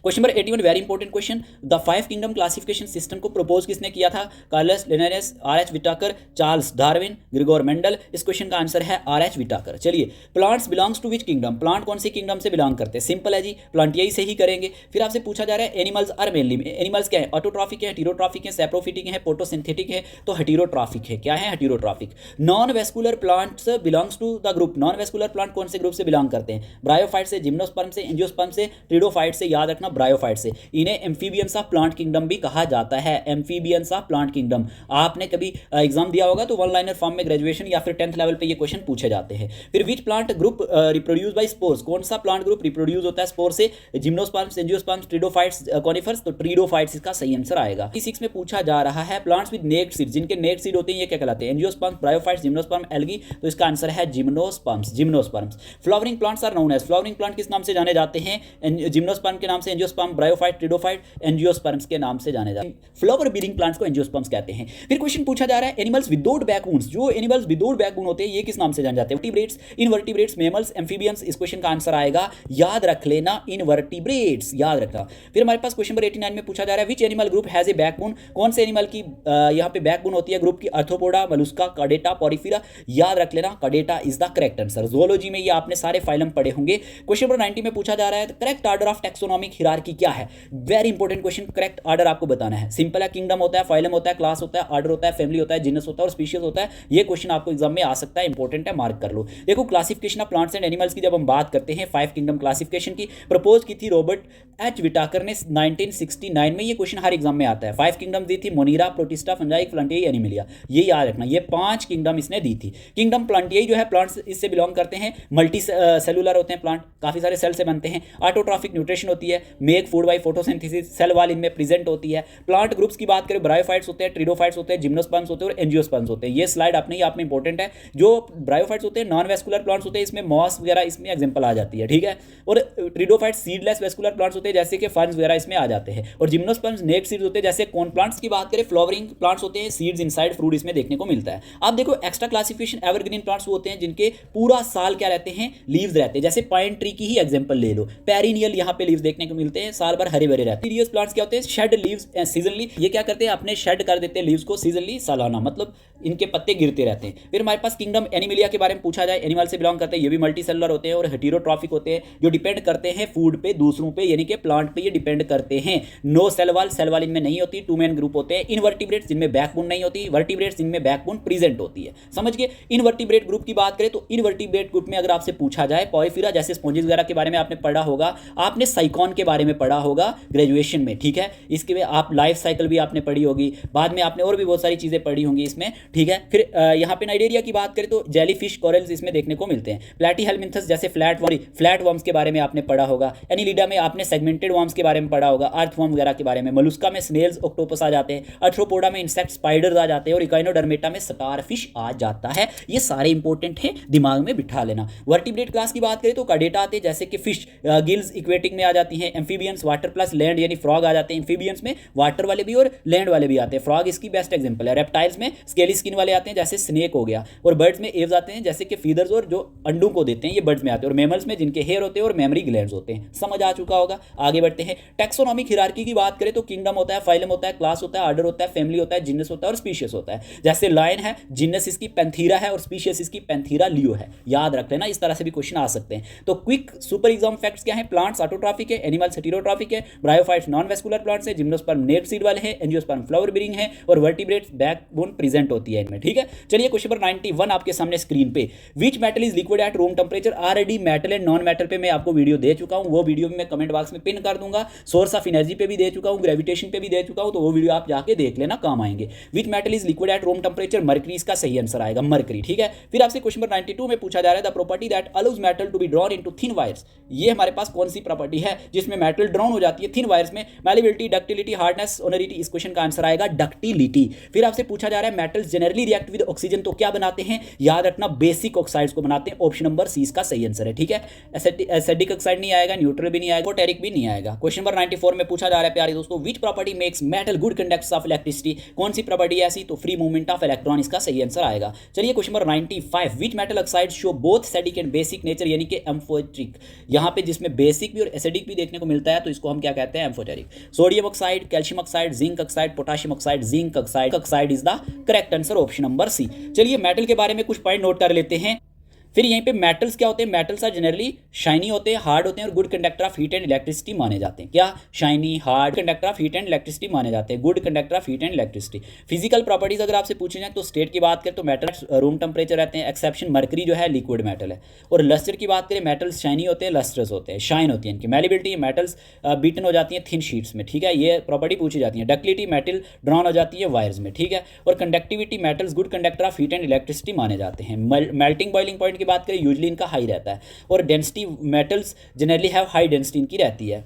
question number 81, very important question. The 5 kingdom classification system को प्रपोज किसने किया था? Carolus Linnaeus, R H. Whittaker, Charles Darwin, Gregor Mendel. इस क्वेश्चन का आंसर है आर.एच. विटाकर। चलिए, plants belongs to which kingdom? Plant कौन से किंगडम से बिलोंग करते हैं? सिंपल है जी, प्लांटियाई से ही करेंगे। फिर आपसे पूछा जा रहा है एनिमल्स आर मेनली, एनिमल्स क्या है? ऑटोट्रॉफिक है, हेटेरोट्रॉफिक है, सैप्रोफिटिक है, फोटोसिंथेटिक है। तो हेटेरोट्रॉफिक है। क्या है? Heterotrophic. Non vascular plants belongs to the group. Non vascular plant कौन से ग्रुप से बिलोंग करते हैं? ब्रायोफाइट से, जिम्नोस्पर्म से, एंजियोस्पर्म से, ट्रिडोफाइट से। याद रखना, ब्रायोफाइट से। इन्हें एम्फीबियंस ऑफ प्लांट किंगडम भी कहा जाता है। एम्फीबियंस ऑफ प्लांट किंगडम, आपने कभी एग्जाम दिया होगा तो वन लाइनर फॉर्म में ग्रेजुएशन या फिर 10th लेवल पे ये क्वेश्चन पूछे जाते हैं। फिर which plant group reproduce by spores? कौन सा प्लांट ग्रुप रिप्रोड्यूस होता है स्पोर से? Gymnosperms, angiosperms, pteridophytes, conifers. तो ट्रिडोफाइट्स इसका सही आंसर आएगा। 6 में पूछा जा रहा है प्लांट्स विद नेक्ड सीड, जिनके नेक्ड सीड होते हैं ये क्या कहलाते हैं? Angiosperms, bryophytes, gymnosperm, algae. तो इसका आंसर है gymnosperms, gymnosperms. Flowering plants are known as, flowering plant किस नाम से जाने जाते हैं? जिम्नोस्पर्म के नाम से, एंजियोस्पर्म, ब्रायोफाइट, ट्रिडोफाइट, एंजियोस्पर्म्स के नाम से जाने जाते हैं। फ्लावर बीरिंग प्लांट्स को एंजियोस्पर्म्स कहते हैं। फिर क्वेश्चन पूछा जा रहा है एनिमल्स विदाउट बैकबोन्स, जो एनिमल्स विदाउट बैकबोन होते हैं ये किस नाम से जाने जाते हैं? Vertebrates, invertebrates, mammals, amphibians. इस क्वेश्चन का आंसर आएगा, याद रख लेना, इनवर्टिब्रेट्स, याद रखना। फिर हमारे पास क्वेश्चन नंबर 89 में पूछा जा रहा है which animal group has a backbone? कौन से एनिमल की यहाँ पे बैकबोन होती है ग्रुप की? Arthropoda, Mollusca, chordata, Porifera. याद रख लेना, chordata is the correct answer. Zoology में ये आपने सारे फाइलम पढ़े होंगे। क्वेश्चन नंबर 90 में पूछा जा रहा है correct order of taxonomic hierarchy क्या है? Very important question. Correct order आपको बताना है। सिंपल है, किंगडम होता है, फाइलम होता है, क्लास होता है, ऑर्डर होता है, फैमिली होता है, जीनस होता है और स्पीशीज होता है। ये क्वेश्चन आपको एग्जाम में आ सकता है, इंपॉर्टेंट है, मार्क कर लो। देखो, classification of plants and animals की जब हम बात करते हैं, 5 किंगडम क्लासिफिकेशन की प्रपोज की थी रॉबर्ट एच विटाकर ने 1969 में। ये क्वेश्चन हर एग्जाम में आता है। 5 किंगडम दी थी, मोनीरा, प्रोटिस्टा, फंजाई, प्लांटियाई, एनिमलिया। ये याद रखना, ये 5 किंगडम इसने दी थी। किंगडम प्लांटियाई जो है, प्लांट्स इससे बिलोंग करते हैं। मल्टी सेलुलर होते हैं प्लांट, काफी सारे सेल से बनते हैं। ऑटोट्रॉफिक न्यूट्रिशन होती है, make food by photosynthesis, cell wall इनमें प्रेजेंट होती है। प्लांट ग्रुप्स की बात करें, ब्रायोफाइट्स होते हैं, ट्रिडोफाइट्स होते हैं, जिम्नोस्पर्म्स होते हैं और एंजियोस्पर्म्स होते हैं। ये स्लाइड अपने ही आप में इंपॉर्टेंट है। जो ब्रायोफाइट्स होते हैं नॉन वेस्कुलर प्लांट्स होते हैं, इसमें मॉस वगैरह इसमें एग्जांपल आ जाती है, ठीक है। और ट्रिडोफाइट्स सीडलेस वेस्कुलर प्लांट्स होते हैं, जैसे कि फर्न्स वगैरह इसमें आ जाते हैं। और जिम्नोस्पर्म्स नेक्ड सीड्स होते हैं, जैसे कॉर्न प्लांट्स की बात करें, फ्लावरिंग प्लांट्स होते हैं, सीड्स इनसाइड फ्रूट इसमें देखने को मिलता है। आप देखो, एक्स्ट्रा क्लासिफिकेशन एवरग्रीन प्लांट्स होते हैं जिनके पूरा साल क्या रहते हैं? लीव्स रहते हैं। जैसे पाइन ट्री की ही एग्जांपल ले लो, पेरिनियल यहाँ पे लीव्स देखने को मिलते हैं, साल भर हरे भरे रहते हैं। सीरियस प्लांट्स क्या होते हैं? Shed leaves seasonally. ये क्या करते हैं? अपने शेड कर देते हैं लीव्स को सीजनली, सालाना, मतलब इनके पत्ते गिरते रहते हैं। फिर हमारे पास किंगडम एनिमलिया के बारे में पूछा जाए, एनिमल से बिलोंग करते हैं, ये भी मल्टी सेलुलर होते हैं और हेटेरोट्रॉफिक होते हैं, जो डिपेंड करते हैं फूड पे, दूसरों पे, यानी कि प्लांट पे ये डिपेंड करते हैं। नो सेल वॉल इनमें नहीं होती। 2 मेन ग्रुप होते हैं। इनवर्टिब्रेट्स जिनमें बैकबोन नहीं होती, वर्टिब्रेट्स जिनमें बैकबोन प्रेजेंट होती है। समझ गए? इनवर्टिब्रेट ग्रुप की बात करें तो इनवर्टिब्रेट ग्रुप में अगर आपसे पूछा जाए, पोरिफेरा जैसे स्पॉन्जेस वगैरह के बारे में आपने पढ़ा होगा, आपने साइकॉन के बारे में पढ़ा होगा ग्रेजुएशन में, ठीक है। इसके लिए आप लाइफ साइकिल भी आपने पढ़ी होगी, बाद में आपने और भी बहुत सारी चीजें पढ़ी होंगी इसमें, ठीक है। फिर यहाँ पे नाइडेरिया की बात करें तो जेलीफिश, कोरल्स इसमें देखने को मिलते हैं। प्लैटीहेलमिन्थस जैसे फ्लैट वर्म्स के बारे में आपने पढ़ा होगा। एनिलिडा में आपने सेगमेंटेड वर्म्स के बारे में पढ़ा होगा, अर्थवर्म वगैरह के बारे में। मोलस्का में स्नेल्स, ऑक्टोपस आ जाते हैं। आर्थ्रोपोडा में इंसेक्ट, स्पाइडर्स आ जाते हैं और इकाइनोडर्मेटा में स्टारफिश आ जाता है। ये सारे इंपॉर्टेंट है, दिमाग में बिठा लेना। वर्टिब्रेट क्लास की बात करें तो कार्डेटा आते हैं, जैसे कि फिश, गिल्स इक्वेटिक में आ जाती हैं। एम्फीबियंस, वाटर प्लस लैंड यानी फ्रॉग आ जाते हैं। एम्फीबियंस में वाटर वाले भी और लैंड वाले भी आते हैं। फ्रॉग इसकी बेस्ट एग्जांपल है। रेप्टाइल्स में स्केली स्किन वाले आते हैं, जैसे स्नेक हो गया। और बर्ड्स में एव्स आते हैं, जैसे कि फीदर्स और जो अंडों को देते हैं, ये बर्ड्स में आते हैं। और मैमल्स में जिनके हेयर होते हैं और मेमरी ग्लैंड्स होते हैं। समझ आ चुका होगा। आगे बढ़ते हैं। टैक्सोनॉमिक हियरार्की की बात करें तो किंगडम होता है, फाइलम होता है, क्लास होता है, ऑर्डर होता है, फैमिली होता है, जीनस होता है और स्पीशीज होता है। जैसे लायन है, जीनस इसकी पैंथीरा है और स्पीशीज इसकी पैंथीरा लियो है। याद रख लेना, इस तरह से भी क्वेश्चन आ सकते हैं। तो क्विक सुपर एग्जाम फैक्ट्स क्या है? प्लांट्स ऑटोट्रॉफिक है, एनिमल्स हेटेरोट्रॉफिक है, ब्रायोफाइट्स नॉन वेस्कुलर प्लांट्स है, जिम्नोस्पर्म नेक्ड सीड वाले हैं, एंजियोस्पर्म फ्लावर बीरिंग है और वर्टिब्रेट्स बैकबोन प्रेजेंट होती है इनमें, ठीक है। चलिए क्वेश्चन नंबर 91 आपके सामने स्क्रीन पे। Which metal is liquid at room temperature? Already metal and non metal पे मैं आपको वीडियो दे चुका हूं, वो वीडियो भी मैं कमेंट बॉक्स में पिन कर दूंगा। सोर्स ऑफ एनर्जी पे भी दे चुका हूं, ग्रेविटेशन पे भी दे चुका हूं, तो वो वीडियो आप जाके देख लेना, काम आएंगे। Which metal is liquid at room temperature? Mercury इसका सही आंसर आएगा, मर्करी, ठीक है। फिर आपसे क्वेश्चन नंबर 92 में पूछा जा रहा है the property that allows metal to be drawn into thin wires. ये हमारे पास कौन सी प्रॉपर्टी है जिसमें मेटल ड्राउन हो जाती है थिन वायर्स में, मैलिबिलिटी, डक्टिलिटी, हार्डनेस, ओनरिटी, इस क्वेश्चन का आंसर आएगा डक्टिलिटी। फिर आपसे पूछा जा रहा है metals generally react with oxygen, तो क्या बनाते हैं, याद रखना बेसिक ऑक्साइड्स को बनाते हैं, ऑप्शन नंबर सी इसका सही आंसर है, ठीक है। एसिडिक ऑक्साइड नहीं आएगा, न्यूट्रल भी नहीं आएगा, फोटेरिक भी नहीं आएगा। क्वेश्चन नंबर 94 में पूछा जा रहा है प्यारे दोस्तों, which property makes metal good conductors of electricity, कौन सी प्रॉपर्टी ऐसी, तो फ्री मूवमेंट ऑफ इलेक्ट्रॉन इसका सही आंसर आएगा। चलिए question number 95, which metal oxide show both acidic and basic nature, यानी कि एम्फोटेरिक, यहाँ पे जिसमें बेसिक भी और एसिडिक भी देखने को मिलता है तो इसको हम क्या कहते हैं, amphoteric. Sodium oxide, calcium oxide, zinc oxide, potassium oxide, zinc oxide, oxide is the correct answer, option number C. चलिए मेटल के बारे में कुछ पॉइंट नोट कर लेते हैं। फिर यहीं पे मेटल्स क्या होते हैं, मेटल्स आर जनरली शाइनी होते हैं, हार्ड होते हैं और good conductor of heat and electricity माने जाते हैं। क्या, shiny, hard, conductor of heat and electricity माने जाते हैं, good conductor of heat and electricity. Physical properties अगर आपसे पूछे जाए तो स्टेट की बात करें तो मेटल्स रूम टेम्परेचर रहते हैं, एक्सेप्शन मर्करी जो है लिक्विड मेटल है। और लस्टर की बात करें, मेटल्स शाइनी होते हैं, लस्टर्स होते हैं, शाइन होती है इनकी। मैलिबिलिटी, मेटल्स बीटन हो जाती हैं थिन शीट्स में, ठीक है, ये प्रॉपर्टी पूछी जाती है। डक्टिलिटी, मेटल ड्रॉन हो जाती है वायर्स में, ठीक है। और conductivity, metals good conductor of heat and electricity माने जाते हैं। मेल्टिंग बॉइलिंग पॉइंट की बात करें, यूजली का हाई रहता है। और density, metals generally have high density इनकी रहती है।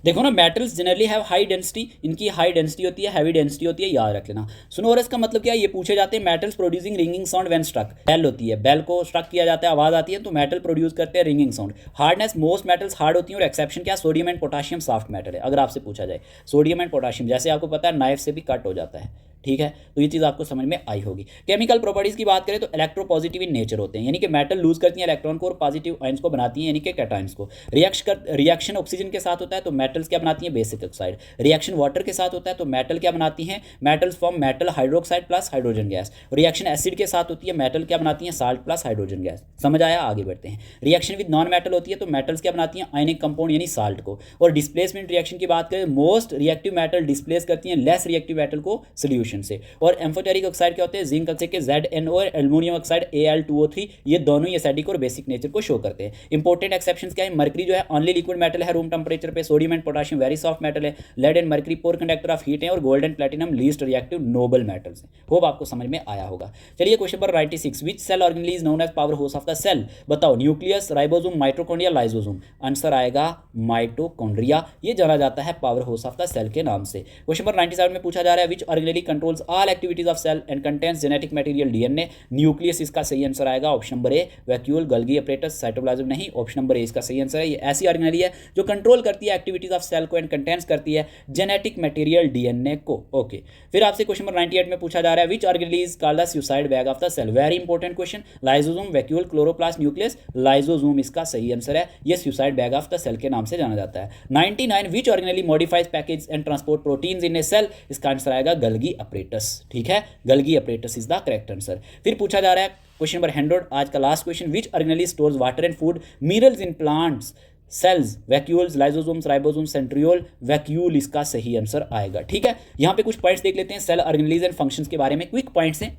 देखो ना, metals generally have high density, इनकी हाई डेंसिटी होती है, हैवी डेंसिटी होती है, याद रख लेना। सोनोरस का मतलब क्या है, ये पूछे जाते हैं metals producing ringing sound when struck, bell होती है, बेल को स्ट्रक किया जाता है, आवाज आती है तो मेटल प्रोड्यूस करते हैं ringing sound. Hardness, most metals hard होती हैं, और एक्सेप्शन क्या, sodium and potassium soft metal है। अगर आपसे पूछा जाए सोडियम एंड पोटाशियम, जैसे आपको पता है नाइफ से भी कट हो जाता है, ठीक है, तो ये चीज़ आपको समझ में आई होगी। केमिकल प्रॉपर्टीज की बात करें तो इलेक्ट्रोपॉजिटिव इन नेचर होते हैं, यानी कि मेटल लूज करती हैं इलेक्ट्रॉन को और पॉजिटिव आयंस को बनाती हैं, यानी कि कैटायंस को। रिएक्शन ऑक्सीजन के साथ होता है तो मेटल्स क्या बनाती हैं, बेसिक ऑक्साइड। रिएक्शन वाटर के साथ होता है तो मेटल क्या बनाती हैं, metals form metal hydroxide plus hydrogen gas. Reaction acid के साथ होती है, मेटल क्या बनाती हैं, साल्ट प्लस हाइड्रोजन गैस। समझ आया, आगे बढ़ते हैं। रिएक्शन विद नॉन मेटल होती है तो मेटल्स क्या बनाती हैं, आयनिक कंपाउंड यानी साल्ट को। और डिस्प्लेसमेंट रिएक्शन की बात करें, मोस्ट रिएक्टिव मेटल डिस्प्लेस करती हैं लेस रिएक्टिव मेटल को सोल्यूशन से। और एम्फोटेरिक ऑक्साइड क्या होते हैं, जिंक ऑक्साइड के ZnO और एल्युमिनियम ऑक्साइड Al2O3, ये दोनों ही एसिडिक और बेसिक नेचर को शो करते हैं। इंपॉर्टेंट एक्सेप्शंस क्या है, मर्करी जो है ओनली लिक्विड मेटल है रूम टेम्परेचर पे, sodium and potassium very soft metal है, lead and mercury poor conductor of heat है, और gold and platinum least reactive Nobel metals हैं। होप आपको समझ में आया होगा। चलिए question number 96, which cell organelle is known as power house of the cell, बताओ, nucleus, ribosome, mitochondria, lysosome. Answer आएगा माइटोकॉन्ड्रिया, ये जाना जाता है power house of the cell के नाम से। क्वेश्चन नंबर 97 में पूछा जा रहा है, which organelle controls all activities of cell and contains genetic material DNA, nucleus इसका सही आंसर आएगा, option number A. Vacuole, Golgi apparatus, cytoplasm नहीं, ऑप्शन नंबर ए इसका सही आंसर है। ये ऐसी ऑर्गेनेली है जो कंट्रोल करती है एक्टिविटीज ऑफ सेल को एंड कंटेन्स करती है जेनेटिक मटेरियल DNA को। ओके, फिर आपसे क्वेश्चन नंबर 98 में पूछा जा रहा है, which organelle is called the suicide bag of the cell, very important question. Lysosome, vacuole, chloroplast, nucleus, lysosome इसका सही आंसर है, ये suicide bag of the cell के नाम से जाना जाता है। 99, which organelle modifies package and transport proteins in a cell, इसका आंसर आएगा गल्गी अपरेटस, ठीक है, Golgi apparatus is the correct answer. फिर पूछा जा रहा है क्वेश्चन नंबर 100, आज का last question, which organelle stores water and food minerals in plants cells, vacuoles, lysosomes, ribosomes, centriole, vacuole इसका सही आंसर आएगा, ठीक है। यहां पे कुछ पॉइंट्स देख लेते हैं सेल ऑर्गेनेलीज एंड फंक्शंस के बारे में, क्विक पॉइंट्स हैं।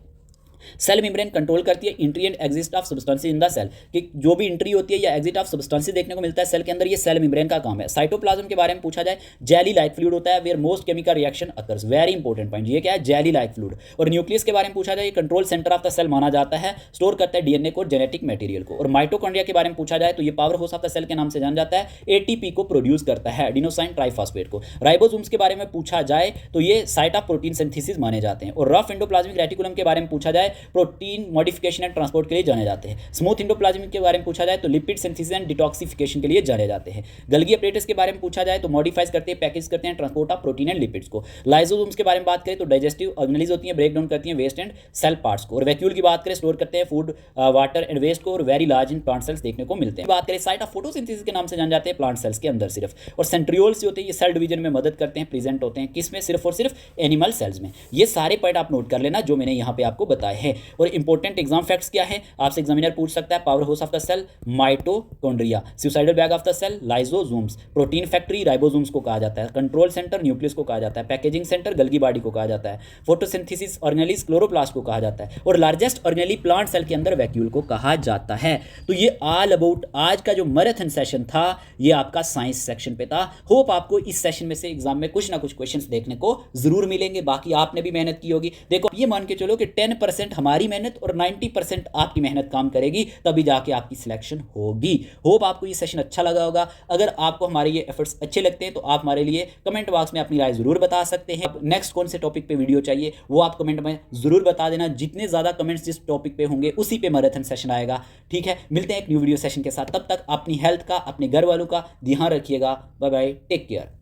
सेल मेम्ब्रेन कंट्रोल करती है entry and exit of substances in the cell, कि जो भी एंट्री होती है या एग्जिट ऑफ सब्सटेंसेस देखने को मिलता है सेल के अंदर, ये सेल मेम्ब्रेन का काम है। साइटोप्लाज्म के बारे में पूछा जाए, जेली लाइक फ्लूइड होता है where most chemical reaction occurs, very important point, ये क्या है, जेली लाइक फ्लूइड। और न्यूक्लियस के बारे में पूछा जाए, ये control centre of the cell माना जाता है, स्टोर करता है DNA को, जेनेटिक मटेरियल को। और माइटोकॉन्ड्रिया के बारे में पूछा जाए तो ये power house of the cell के नाम से जाना जाता है, ATP को प्रोड्यूस करता है, एडिनोसाइन ट्राइफॉस्फेट को। राइबोसोम्स के बारे में पूछा जाए तो ये साइट ऑफ प्रोटीन सिंथेसिस माने जाते हैं। और रफ एंडोप्लाज्मिक रेटिकुलम के बारे में पूछा जाए, प्रोटीन मॉडिफिकेशन एंड ट्रांसपोर्ट के लिए जाने जाते हैं। स्मूथ एंडोप्लाज्मिक के बारे में पूछा जाए तो लिपिड सिंथेसिस एंड डिटॉक्सिफिकेशन के लिए जाने जाते हैं। गल्गी अपरेटस के बारे में पूछा जाए तो मॉडिफाइज करते हैं, पैकेज करते हैं transport of protein and lipids को। लाइसोसोम्स के बारे में बात करें तो डाइजेस्टिव ऑर्गेनेलीज होती हैं, ब्रेक डाउन करती हैं वेस्ट एंड सेल पार्ट्स को। और वैक्यूल की बात करें, स्टोर करते हैं फूड, वाटर एंड वेस्ट को, और very large in plant cells देखने को मिलते हैं। बात करें साइट ऑफ फोटोसिंथेसिस के नाम से जान जाते हैं प्लांट सेल्स के अंदर सिर्फ। और सेंट्रियोल्स होते हैं, ये सेल डिवीजन में मदद करते हैं, प्रेजेंट होते हैं किसमें, सिर्फ और सिर्फ एनिमल सेल्स में। ये सारे पॉइंट आप नोट कर लेना जो मैंने यहाँ पे आपको बताए हैं। और इंपॉर्टेंट एग्जाम फैक्ट्स क्या है, आपसे एग्जामिनर पूछ सकता है, power house of the cell mitochondria, suicidal bag of the cell lysosomes, protein factory ribosomes को कहा जाता है, कंट्रोल सेंटर न्यूक्लियस को कहा जाता है, पैकेजिंग सेंटर गल्गी बॉडी को कहा जाता है, फोटोसिंथेसिस ऑर्गेनेलीज क्लोरोप्लास्ट को कहा जाता है, और लार्जेस्ट ऑर्गेनेली प्लांट सेल के अंदर वैक्यूल को कहा जाता है। तो ये ऑल अबाउट आज का जो मैराथन सेशन था, ये आपका साइंस सेक्शन पे था। होप आपको इस सेशन में से एग्जाम में कुछ ना कुछ क्वेश्चंस देखने को जरूर मिलेंगे। बाकी आपने भी मेहनत की होगी। देखो ये मान के चलो कि 10% 10% हमारी मेहनत और 90% आपकी मेहनत काम करेगी, तभी जाके आपकी सिलेक्शन होगी। होप आपको ये सेशन अच्छा लगा होगा। अगर आपको हमारे ये एफर्ट्स अच्छे लगते हैं तो आप हमारे लिए कमेंट बॉक्स में अपनी राय ज़रूर बता सकते हैं। नेक्स्ट कौन से टॉपिक पे वीडियो चाहिए वो आप कमेंट में ज़रूर बता देना। जितने ज़्यादा कमेंट्स जिस टॉपिक पे होंगे उसी पे मैराथन सेशन आएगा। ठीक है, मिलते हैं एक न्यू वीडियो सेशन के साथ। तब तक अपनी हेल्थ का, अपने घर वालों का ध्यान रखिएगा। Bye bye, take care.